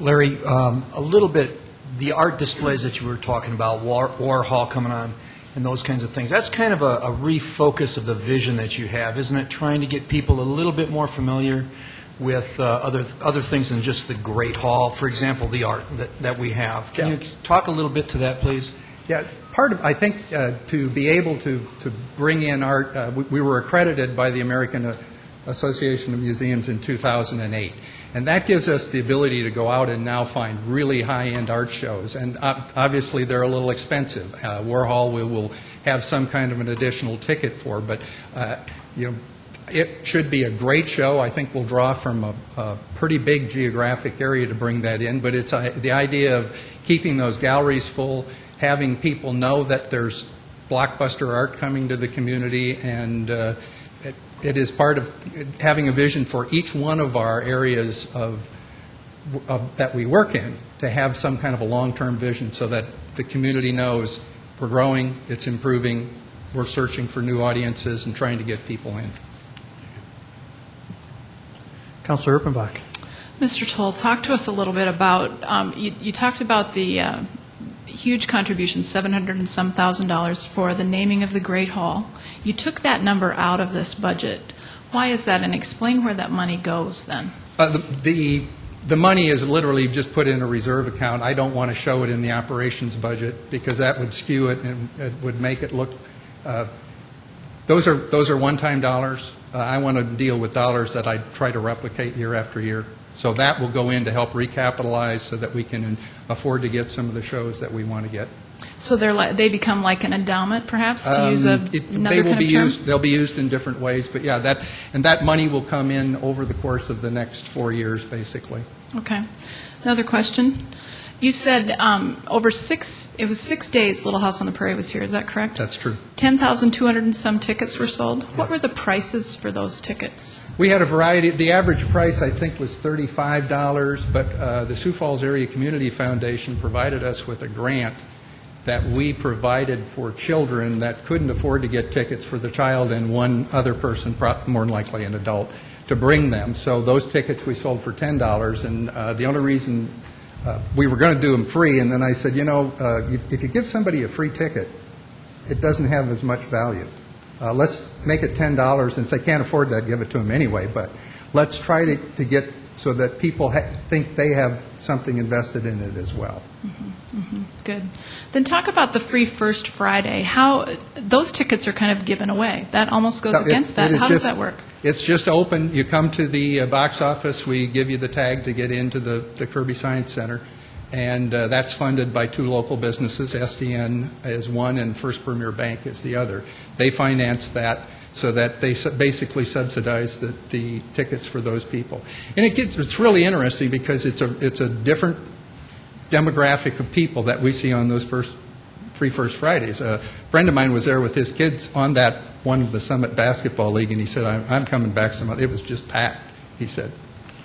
Larry, a little bit. The art displays that you were talking about, Warhol coming on, and those kinds of things, that's kind of a refocus of the vision that you have, isn't it? Trying to get people a little bit more familiar with other things than just the Great Hall, for example, the art that we have. Can you talk a little bit to that, please? Yeah, I think, to be able to bring in art, we were accredited by the American Association of Museums in 2008. And that gives us the ability to go out and now find really high-end art shows. And obviously, they're a little expensive. Warhol we will have some kind of an additional ticket for, but it should be a great show. I think we'll draw from a pretty big geographic area to bring that in, but it's the idea of keeping those galleries full, having people know that there's blockbuster art coming to the community, and it is part of having a vision for each one of our areas that we work in to have some kind of a long-term vision so that the community knows we're growing, it's improving, we're searching for new audiences and trying to get people in. Councilor Erpenbach. Mr. Toll, talk to us a little bit about, you talked about the huge contribution, $700 and some thousand for the naming of the Great Hall. You took that number out of this budget. Why is that? And explain where that money goes then. The money is literally just put in a reserve account. I don't want to show it in the operations budget because that would skew it and it would make it look. Those are one-time dollars. I want to deal with dollars that I try to replicate year after year. So that will go in to help recapitalize so that we can afford to get some of the shows that we want to get. So they become like an endowment, perhaps, to use another kind of term? They'll be used in different ways, but yeah, that money will come in over the course of the next 4 years, basically. Okay. Another question. You said it was 6 days Little House on the Prairie was here, is that correct? That's true. 10,200 and some tickets were sold. Yes. What were the prices for those tickets? We had a variety. The average price, I think, was $35, but the Sioux Falls Area Community Foundation provided us with a grant that we provided for children that couldn't afford to get tickets for the child and one other person, more than likely an adult, to bring them. So those tickets we sold for $10, and the only reason we were going to do them free, and then I said, if you give somebody a free ticket, it doesn't have as much value. Let's make it $10, and if they can't afford that, give it to them anyway, but let's try to get so that people think they have something invested in it as well. Mm-hmm, mm-hmm. Good. Then talk about the free First Friday. How those tickets are kind of given away. That almost goes against that. How does that work? It's just open. You come to the box office. We give you the tag to get into the Kirby Science Center, and that's funded by 2 local businesses. SDN is one, and First Premier Bank is the other. They finance that so that they basically subsidize the tickets for those people. And it's really interesting because it's a different demographic of people that we see on those free First Fridays. A friend of mine was there with his kids on that one, the Summit Basketball League, and he said, I'm coming back some other. It was just packed, he said.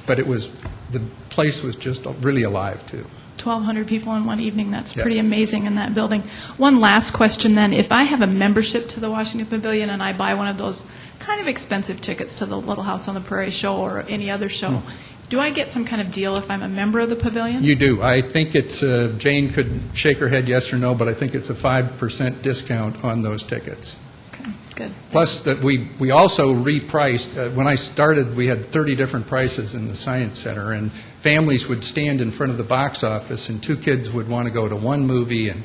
But the place was just really alive, too. 1,200 people in one evening. That's pretty amazing in that building. One last question then. If I have a membership to the Washington Pavilion and I buy one of those kind of expensive tickets to the Little House on the Prairie show or any other show, do I get some kind of deal if I'm a member of the Pavilion? You do. I think it's, Jane could shake her head yes or no, but I think it's a 5% discount on those tickets. Okay, good. Plus, that we also repriced. When I started, we had 30 different prices in the Science Center, and families would stand in front of the box office, and 2 kids would want to go to one movie, and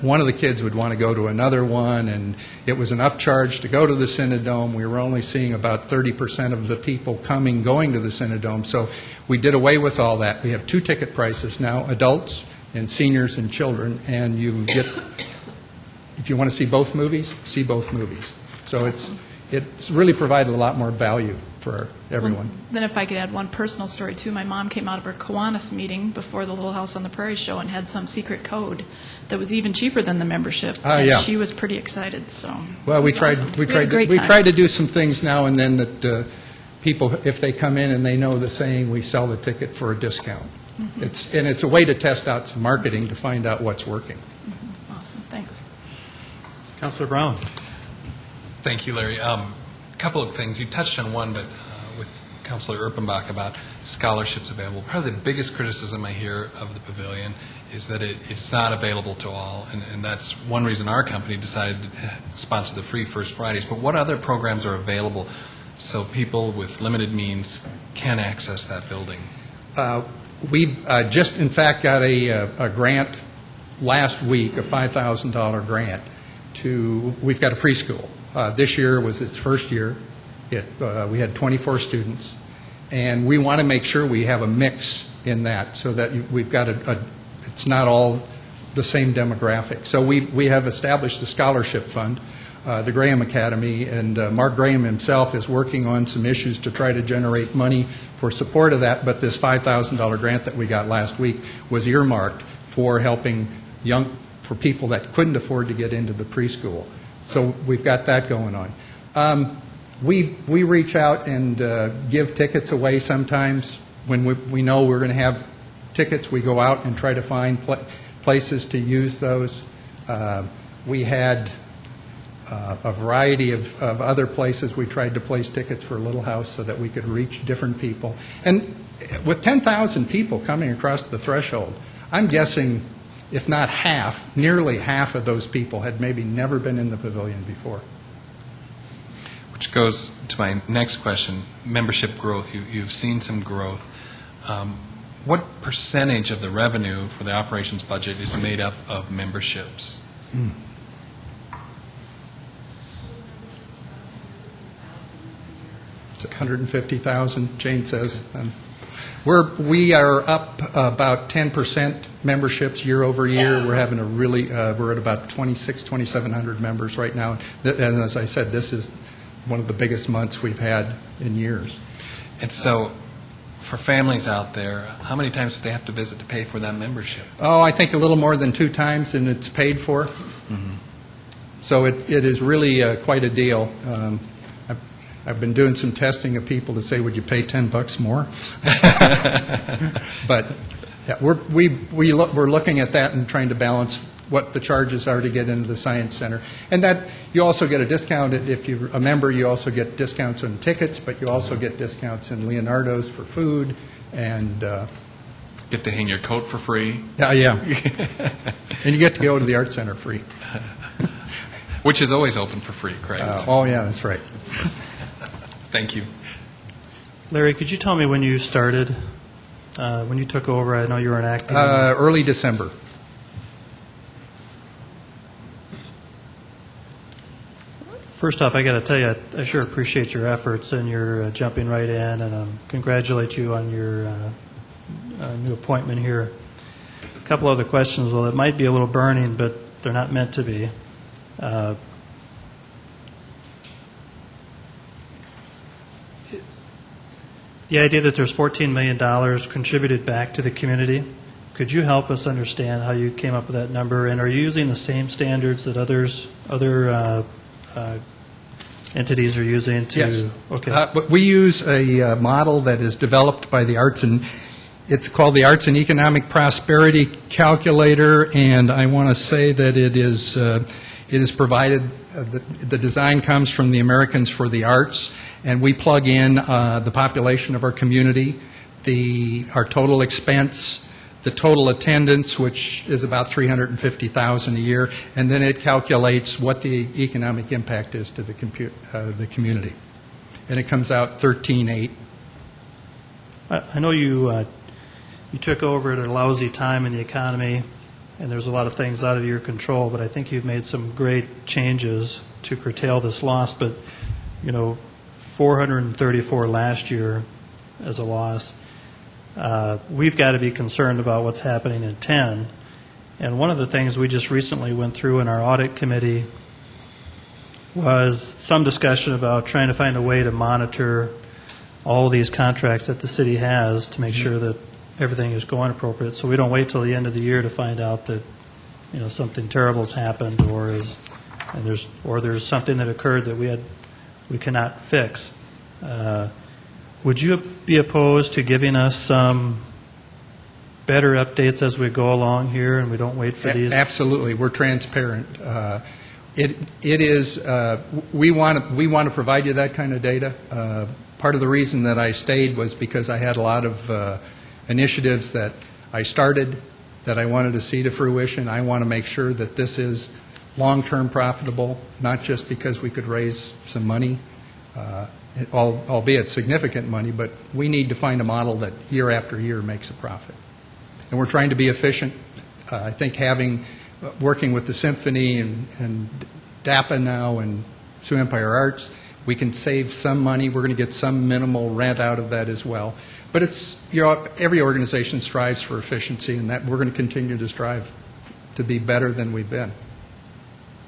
one of the kids would want to go to another one, and it was an upcharge to go to the Cinedome. We were only seeing about 30% of the people going to the Cinedome, so we did away with all that. We have 2 ticket prices now, adults and seniors and children, and you get, if you want to see both movies, see both movies. So it's really provided a lot more value for everyone. Well, then if I could add one personal story, too. My mom came out of her Kiwanis meeting before the Little House on the Prairie show and had some secret code that was even cheaper than the membership. And yeah. She was pretty excited. So well, we tried to do some things now and then that people, if they come in and they know the saying, we sell the ticket for a discount. Mm-hmm. It's a way to test out some marketing to find out what's working. Mm-hmm. Awesome. Thanks. Councilor Brown. Thank you, Larry. A couple of things. You touched on one, but with Councilor Erpenbach about scholarships available. Probably the biggest criticism I hear of the Pavilion is that it's not available to all, and that's one reason our company decided to sponsor the free First Fridays. But what other programs are available so people with limited means can access that building? We've just, in fact, got a grant last week, a $5,000 grant. We've got a preschool. This year was its first year. We had 24 students, And we want to make sure we have a mix in that, so that we've got it's not all the same demographic. So we have established a scholarship fund, the Graham Academy, and Mark Graham himself is working on some issues to try to generate money for support of that, but this $5,000 grant that we got last week was earmarked for helping for people that couldn't afford to get into the preschool. So we've got that going on. We reach out and give tickets away sometimes. When we know we're going to have tickets, we go out and try to find places to use those. We had a variety of other places we tried to place tickets for Little House so that we could reach different people. And with 10,000 people coming across the threshold, I'm guessing, if not half, nearly half of those people had maybe never been in the pavilion before. Which goes to my next question, membership growth. You've seen some growth. What percentage of the revenue for the operations budget is made up of memberships? It's 150,000, Jane says. We are up about 10% memberships year over year. We're having we're at about 2,700 members right now. And as I said, this is one of the biggest months we've had in years. And so, for families out there, how many times do they have to visit to pay for that membership? Oh, I think a little more than 2 times, and it's paid for. Mm-hmm. So it is really quite a deal. I've been doing some testing of people to say, would you pay $10 more? But yeah, we're looking at that and trying to balance what the charges are to get into the Science Center. And that you also get a discount. If you're a member, you also get discounts on tickets, but you also get discounts in Leonardo's for food. And get to hang your coat for free. Yeah. And you get to go to the Art Center free. Which is always open for free, correct? Oh, yeah, that's right. Thank you. Larry, could you tell me when you started, when you took over? I know you were an active. Early December. First off, I got to tell you, I sure appreciate your efforts and your jumping right in, and congratulate you on your new appointment here. A couple other questions. Well, it might be a little burning, but they're not meant to be. The idea that there's $14 million contributed back to the community, could you help us understand how you came up with that number? And are you using the same standards that other entities are using to? Yes. Okay. We use a model that is developed by the it's called the Arts and Economic Prosperity Calculator, and I want to say that it is provided, the design comes from the Americans for the Arts, and we plug in the population of our community, our total expense, the total attendance, which is about 350,000 a year, and then it calculates what the economic impact is to the community. And it comes out 13.8. I know you took over at a lousy time in the economy, and there's a lot of things out of your control, but I think you've made some great changes to curtail this loss. But, 434 last year as a loss. We've got to be concerned about what's happening in 10. And one of the things we just recently went through in our Audit Committee was some discussion about trying to find a way to monitor all of these contracts that the city has to make sure that everything is going appropriate, so we don't wait till the end of the year to find out that something terrible has happened, or there's something that occurred that we cannot fix. Would you be opposed to giving us some better updates as we go along here, and we don't wait for these? Absolutely, we're transparent. It is we want to provide you that kind of data. Part of the reason that I stayed was because I had a lot of initiatives that I started that I wanted to see to fruition. I want to make sure that this is long-term profitable, not just because we could raise some money, albeit significant money, but we need to find a model that year after year makes a profit. And we're trying to be efficient. I think working with the Symphony and DAPA now and Sioux Empire Arts, We can save some money. We're going to get some minimal rent out of that as well. But it's, every organization strives for efficiency, and that we're going to continue to strive to be better than we've been.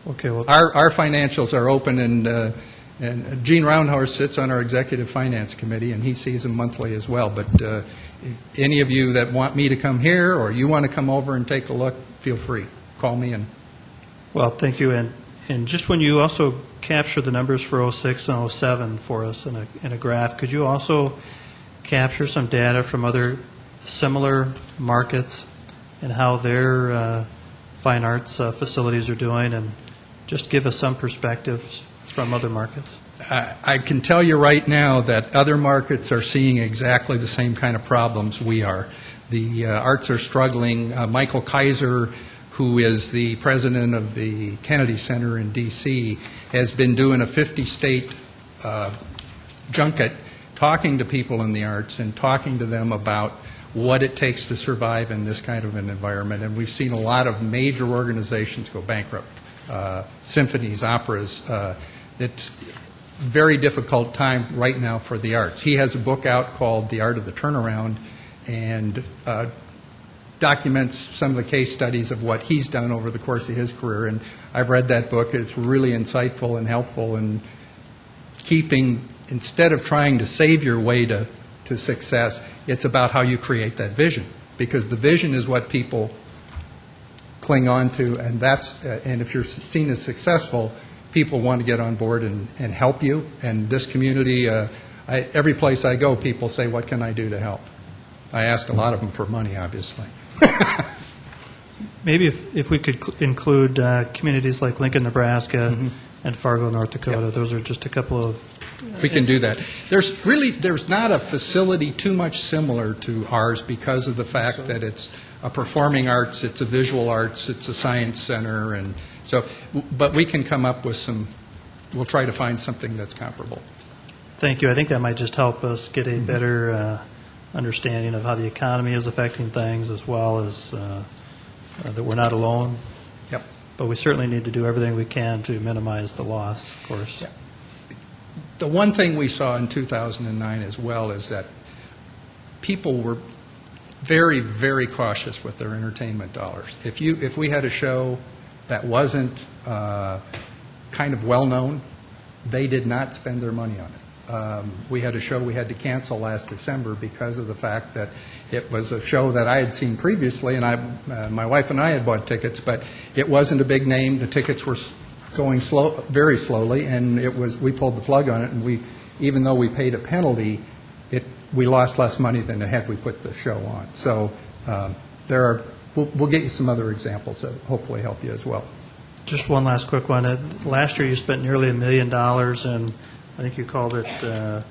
Okay, well, Our financials are open, and Gene Roundhorse sits on our Executive Finance Committee, and he sees them monthly as well. But if any of you that want me to come here, or you want to come over and take a look, feel free. Call me. well, thank you. And just when you also capture the numbers for 06 and 07 for us in a graph, could you also capture some data from other similar markets and how their fine arts facilities are doing, and just give us some perspectives from other markets? I can tell you right now that other markets are seeing exactly the same kind of problems we are. The arts are struggling. Michael Kaiser, who is the president of the Kennedy Center in D.C., has been doing a 50-state junket, talking to people in the arts and talking to them about what it takes to survive in this kind of an environment. And we've seen a lot of major organizations go bankrupt, symphonies, operas. It's a very difficult time right now for the arts. He has a book out called The Art of the Turnaround, and documents some of the case studies of what he's done over the course of his career. And I've read that book. It's really insightful and helpful in keeping, instead of trying to save your way to success, it's about how you create that vision. Because the vision is what people cling on to, and and if you're seen as successful, people want to get on board and help you. And this community, every place I go, people say, what can I do to help? I ask a lot of them for money, obviously. Maybe if we could include communities like Lincoln, Nebraska, and Fargo, North Dakota. Yep. Those are just a couple of... We can do that. There's not a facility too much similar to ours because of the fact that it's a performing arts, it's a visual arts, it's a science center, and so, but we can come up with we'll try to find something that's comparable. Thank you. I think that might just help us get a better understanding of how the economy is affecting things, as well as that we're not alone. Yep. But we certainly need to do everything we can to minimize the loss, of course. Yep. The one thing we saw in 2009 as well is that people were very, very cautious with their entertainment dollars. If we had a show that wasn't kind of well-known, they did not spend their money on it. We had a show we had to cancel last December because of the fact that it was a show that I had seen previously, and my wife and I had bought tickets, but it wasn't a big name. The tickets were going very slowly, and we pulled the plug on it, and even though we paid a penalty, we lost less money than had we put the show on. So we'll get you some other examples that hopefully help you as well. Just one last quick one. Last year you spent nearly $1 million, and I think you called it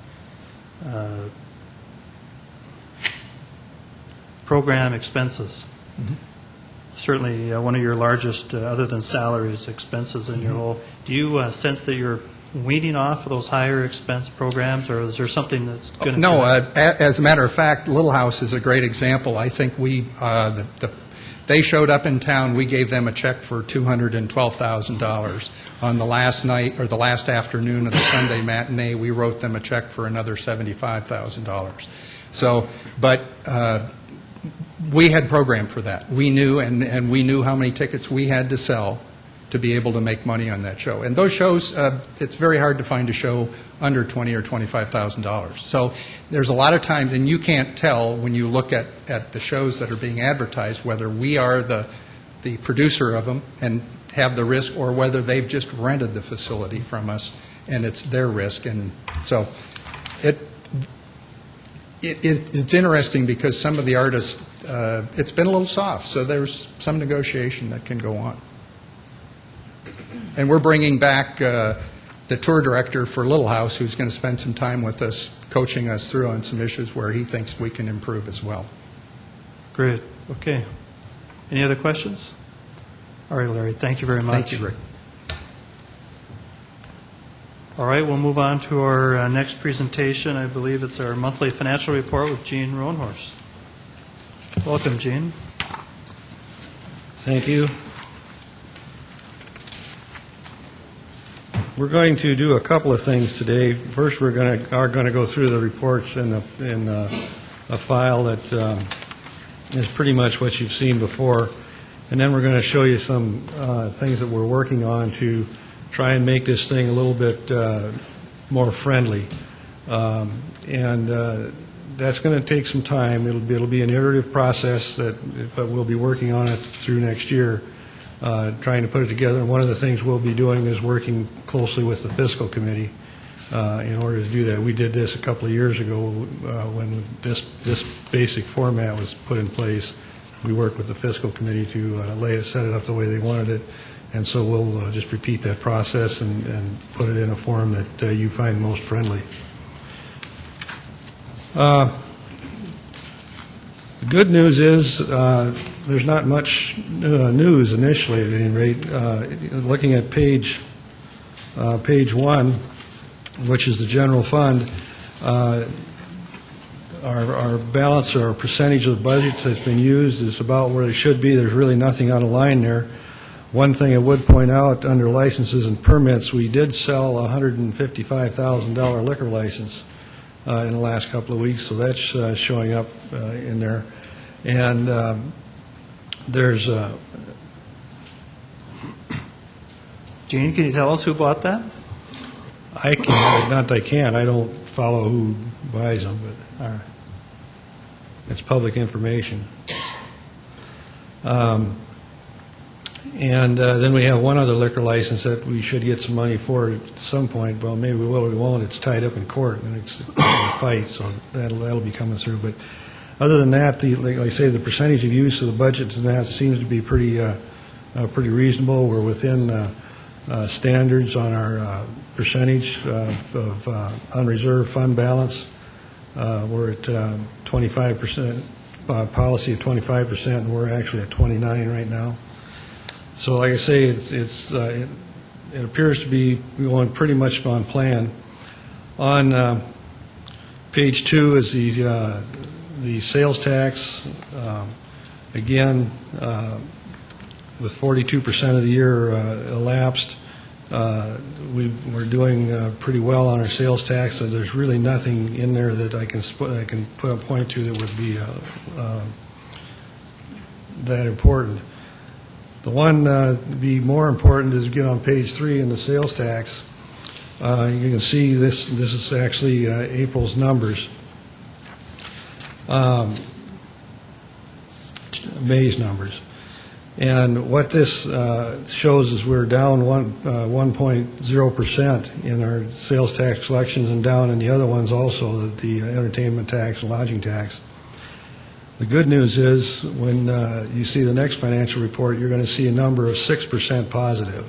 program expenses. Mm-hmm. Certainly one of your largest, other than salaries, expenses in your whole. Do you sense that you're weaning off of those higher expense programs, or is there something that's going to... No, as a matter of fact, Little House is a great example. I think they showed up in town. We gave them a check for $212,000. On the last night, or the last afternoon of the Sunday matinee, we wrote them a check for another $75,000. So, but we had programmed for that. We knew, and we knew how many tickets we had to sell to be able to make money on that show. And those shows, it's very hard to find a show under $20,000 or $25,000. So there's a lot of times, and you can't tell when you look at the shows that are being advertised whether we are the producer of them and have the risk, or whether they've just rented the facility from us and it's their risk. And so it's interesting because some of the artists, it's been a little soft, so there's some negotiation that can go on. And we're bringing back the tour director for Little House, who's going to spend some time with us, coaching us through on some issues where he thinks we can improve as well. Great. Okay. Any other questions? All right, Larry, thank you very much. Thank you, Rick. All right, we'll move on to our next presentation. I believe it's our monthly financial report with Gene Roanhorse. Welcome, Gene. Thank you. We're going to do a couple of things today. First, are going to go through the reports in a file that is pretty much what you've seen before, and then we're going to show you some things that we're working on to try and make this thing a little bit more friendly. That's going to take some time. It'll be an iterative process, but we'll be working on it through next year, trying to put it together. And one of the things we'll be doing is working closely with the Fiscal Committee in order to do that. We did this a couple of years ago when this basic format was put in place. We worked with the Fiscal Committee to set it up the way they wanted it, and so we'll just repeat that process and put it in a form that you find most friendly. The good news is there's not much news initially, at any rate. Looking at page 1, which is the general fund, our balance, or our percentage of the budget that's been used is about where it should be. There's really nothing out of line there. One thing I would point out, under licenses and permits, we did sell a $155,000 liquor license in the last couple of weeks, so that's showing up in there. And there's Jeannie, can you tell us who bought that? I can't, not that I can. I don't follow who buys them, but All right. it's public information. And then we have one other liquor license that we should get some money for at some point. Well, maybe we will, we won't. It's tied up in court, and it's a fight, so that'll be coming through. But other than that, like I say, the percentage of use of the budget and that seems to be pretty reasonable. We're within standards on our percentage of unreserved fund balance. We're at 25%, policy of 25%, and we're actually at 29 right now. So, like I say, it appears to be going pretty much on plan. On page 2 is the sales tax. Again, with 42% of the year elapsed, we're doing pretty well on our sales tax. So there's really nothing in there that I can put a point to that would be that important. The one to be more important is, get on page 3 in the sales tax. You can see this is actually April's numbers, May's numbers. And what this shows is we're down 1.0% in our sales tax collections, and down in the other ones also, the entertainment tax and lodging tax. The good news is, when you see the next financial report, you're going to see a number of 6% positive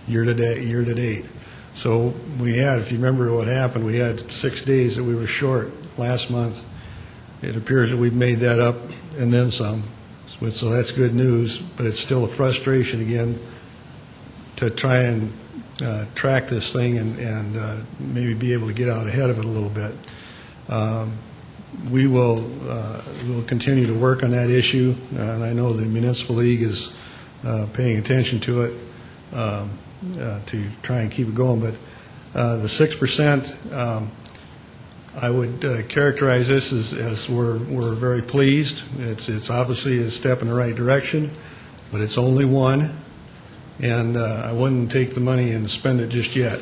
year to date. So we had, if you remember what happened, we had 6 days that we were short last month. It appears that we've made that up and then some. So that's good news, but it's still a frustration, again, to try and track this thing and maybe be able to get out ahead of it a little bit. We will continue to work on that issue, and I know the Municipal League is paying attention to it to try and keep it going. But the 6%, I would characterize this as we're very pleased. It's obviously a step in the right direction, but it's only one, and I wouldn't take the money and spend it just yet.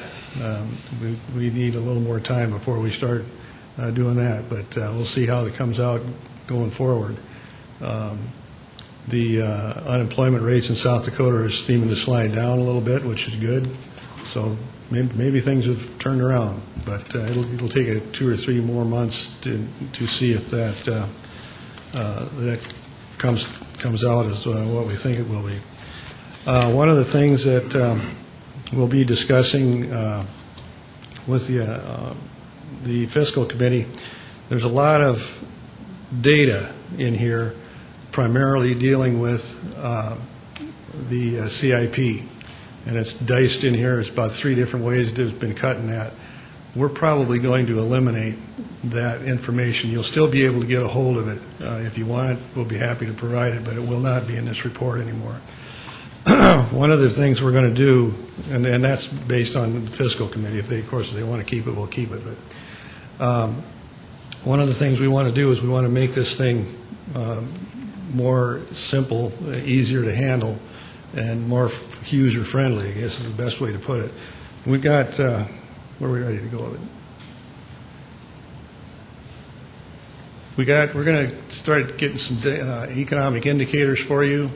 We need a little more time before we start doing that, but we'll see how it comes out going forward. The unemployment rates in South Dakota are seeming to slide down a little bit, which is good. So maybe things have turned around, but it'll take 2 or 3 more months to see if that comes out as what we think it will be. One of the things that we'll be discussing with the Fiscal Committee, there's a lot of data in here, primarily dealing with the CIP, and it's diced in here. It's about 3 different ways that it's been cut in that. We're probably going to eliminate that information. You'll still be able to get a hold of it. If you want it, we'll be happy to provide it, but it will not be in this report anymore. one of the things we're going to do, and that's based on the Fiscal Committee, if they, of course, if they want to keep it, we'll keep it, but one of the things we want to do is we want to make this thing more simple, easier to handle, and more user-friendly, I guess is the best way to put it. We've got, where are we ready to go with it? We're going to start getting some economic indicators for you,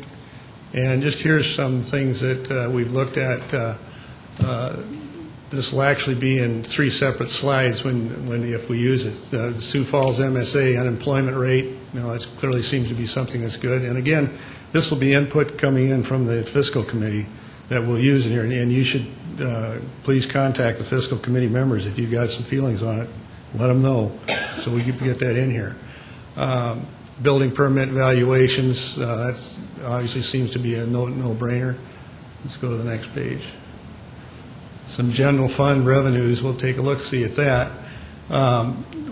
and just here's some things that we've looked at. This will actually be in 3 separate slides if we use it. The Sioux Falls MSA unemployment rate, that clearly seems to be something that's good. And again, this will be input coming in from the Fiscal Committee that we'll use in here. And you should please contact the Fiscal Committee members if you've got some feelings on it. Let them know so we can get that in here. Building permit valuations, that's obviously seems to be a no-brainer. Let's go to the next page. Some general fund revenues, we'll take a look, see at that.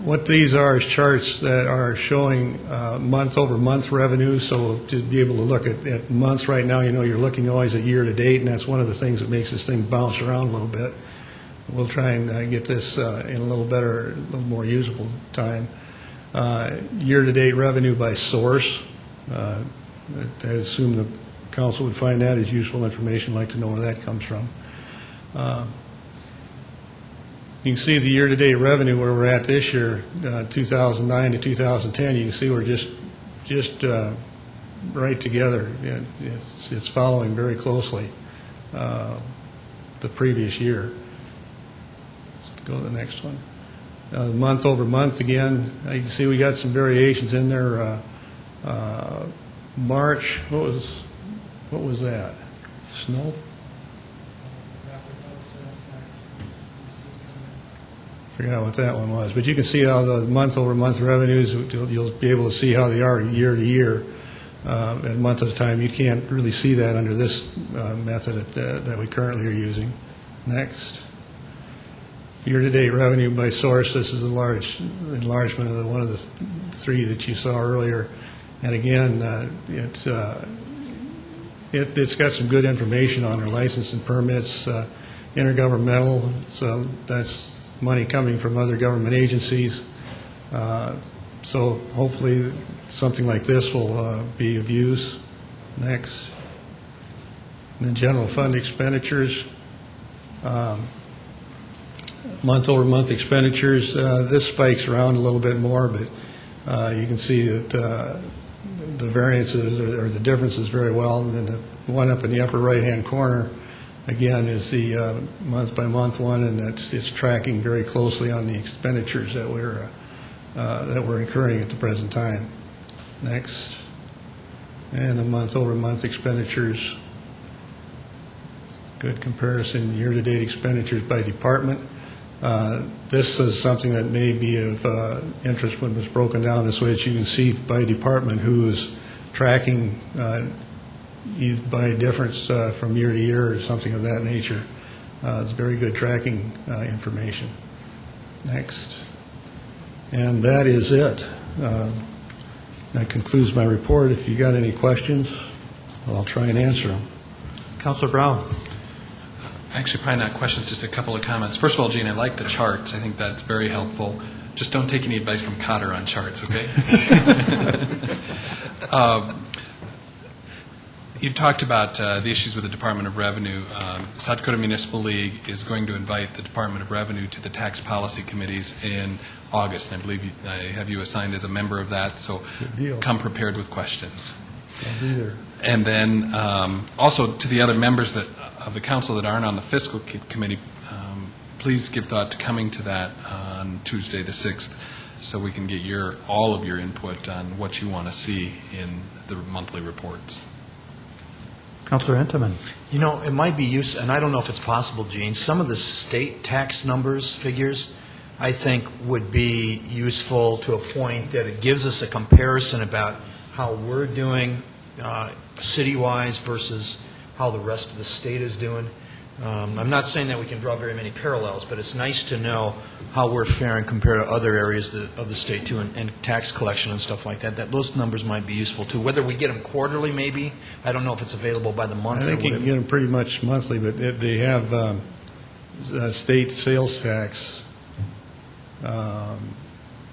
What these are is charts that are showing month-over-month revenue, so to be able to look at months right now, you're looking always at year-to-date, and that's one of the things that makes this thing bounce around a little bit. We'll try and get this in a little more usable time. Year-to-date revenue by source. I assume the council would find that as useful information. I'd like to know where that comes from. You can see the year-to-date revenue where we're at this year, 2009 to 2010. You can see we're just right together. It's following very closely the previous year. Let's go to the next one. Month over month again. You can see we got some variations in there. March, what was that? Snow? Forgot what that one was, but you can see how the month-over-month revenues. You'll be able to see how they are year to year, and month at a time. You can't really see that under this method that we currently are using. Next, year-to-date revenue by source. This is a large enlargement of one of the 3 that you saw earlier, and again, it's got some good information on our license and permits, intergovernmental. So that's money coming from other government agencies. So hopefully something like this will be of use. Next. And then general fund expenditures. Month-over-month expenditures. This spikes around a little bit more, but you can see that the variances or the differences very well. And then the one up in the upper right-hand corner, again, is the month-by-month one, and it's tracking very closely on the expenditures that we're incurring at the present time. Next. And the month-over-month expenditures. Good comparison, year-to-date expenditures by department. This is something that may be of interest when it's broken down this way, that you can see by department who is tracking by difference from year to year or something of that nature. It's very good tracking information. Next. And that is it. That concludes my report. If you got any questions, I'll try and answer them. Councilor Brown. Actually, probably not questions, just a couple of comments. First of all, Gene, I like the charts. I think that's very helpful. Just don't take any advice from Cotter on charts, okay? You talked about the issues with the Department of Revenue. South Dakota Municipal League is going to invite the Department of Revenue to the tax policy committees in August, and I believe I have you assigned as a member of that, so come prepared with questions. I'll be there. And then also to the other members of the council that aren't on the Fiscal Committee, please give thought to coming to that on Tuesday the 6th so we can get all of your input on what you want to see in the monthly reports. Councilor Entenmann. It might be useful, and I don't know if it's possible, Gene, some of the state tax figures, I think would be useful to a point that it gives us a comparison about how we're doing city-wise versus how the rest of the state is doing. I'm not saying that we can draw very many parallels, but it's nice to know how we're faring compared to other areas of the state, too, and tax collection and stuff like that. Those numbers might be useful, too. Whether we get them quarterly, maybe, I don't know if it's available by the month I or think you whatever. can get them pretty much monthly, but they have state sales tax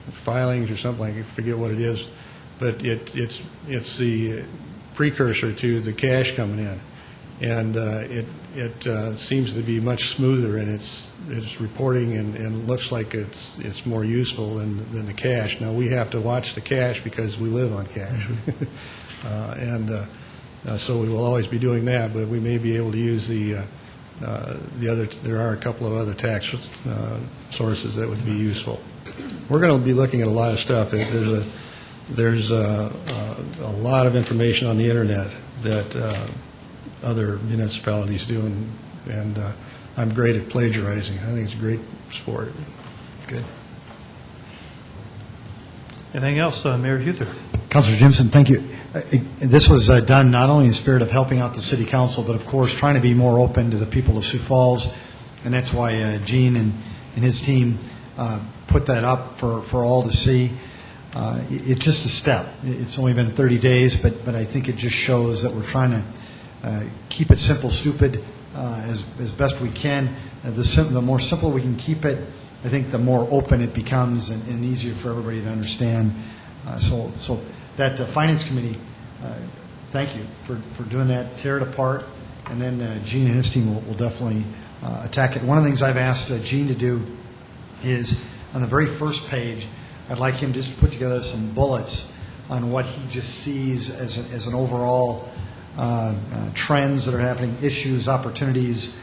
filings or something, I forget what it is, but it's the precursor to the cash coming in. And it seems to be much smoother in its reporting and looks like it's more useful than the cash. Now, we have to watch the cash because we live on cash. So we will always be doing that, but we may be able to use the other. There are a couple of other tax sources that would be useful. We're going to be looking at a lot of stuff. There's a lot of information on the internet that other municipalities do, and I'm great at plagiarizing. I think it's a great sport. Good. Anything else, Mayor Uther? Councilor Jimson, thank you. This was done not only in the spirit of helping out the city council, but of course trying to be more open to the people of Sioux Falls, and that's why Gene and his team put that up for all to see. It's just a step. It's only been 30 days, but I think it just shows that we're trying to keep it simple, stupid, as best we can. The more simple we can keep it, I think the more open it becomes and easier for everybody to understand. So that Finance Committee, thank you for doing that. Tear it apart, and then Gene and his team will definitely attack it. One of the things I've asked Gene to do is on the very first page, I'd like him just to put together some bullets on what he just sees as an overall trends that are happening, issues, opportunities,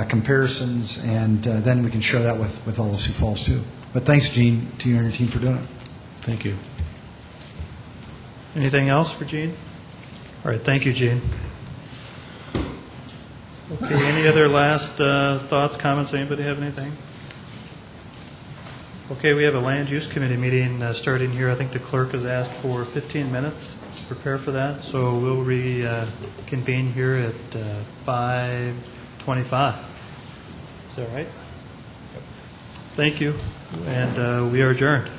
comparisons, and then we can share that with all of Sioux Falls too. But thanks, Gene, to you and your team for doing it. Thank you. Anything else for Gene? All right, thank you, Gene. Okay, any other last thoughts, comments? Anybody have anything? Okay, we have a Land Use Committee meeting starting here. I think the clerk has asked for 15 minutes to prepare for that, so we'll reconvene here at 5:25. Is that right? Thank you, and we are adjourned.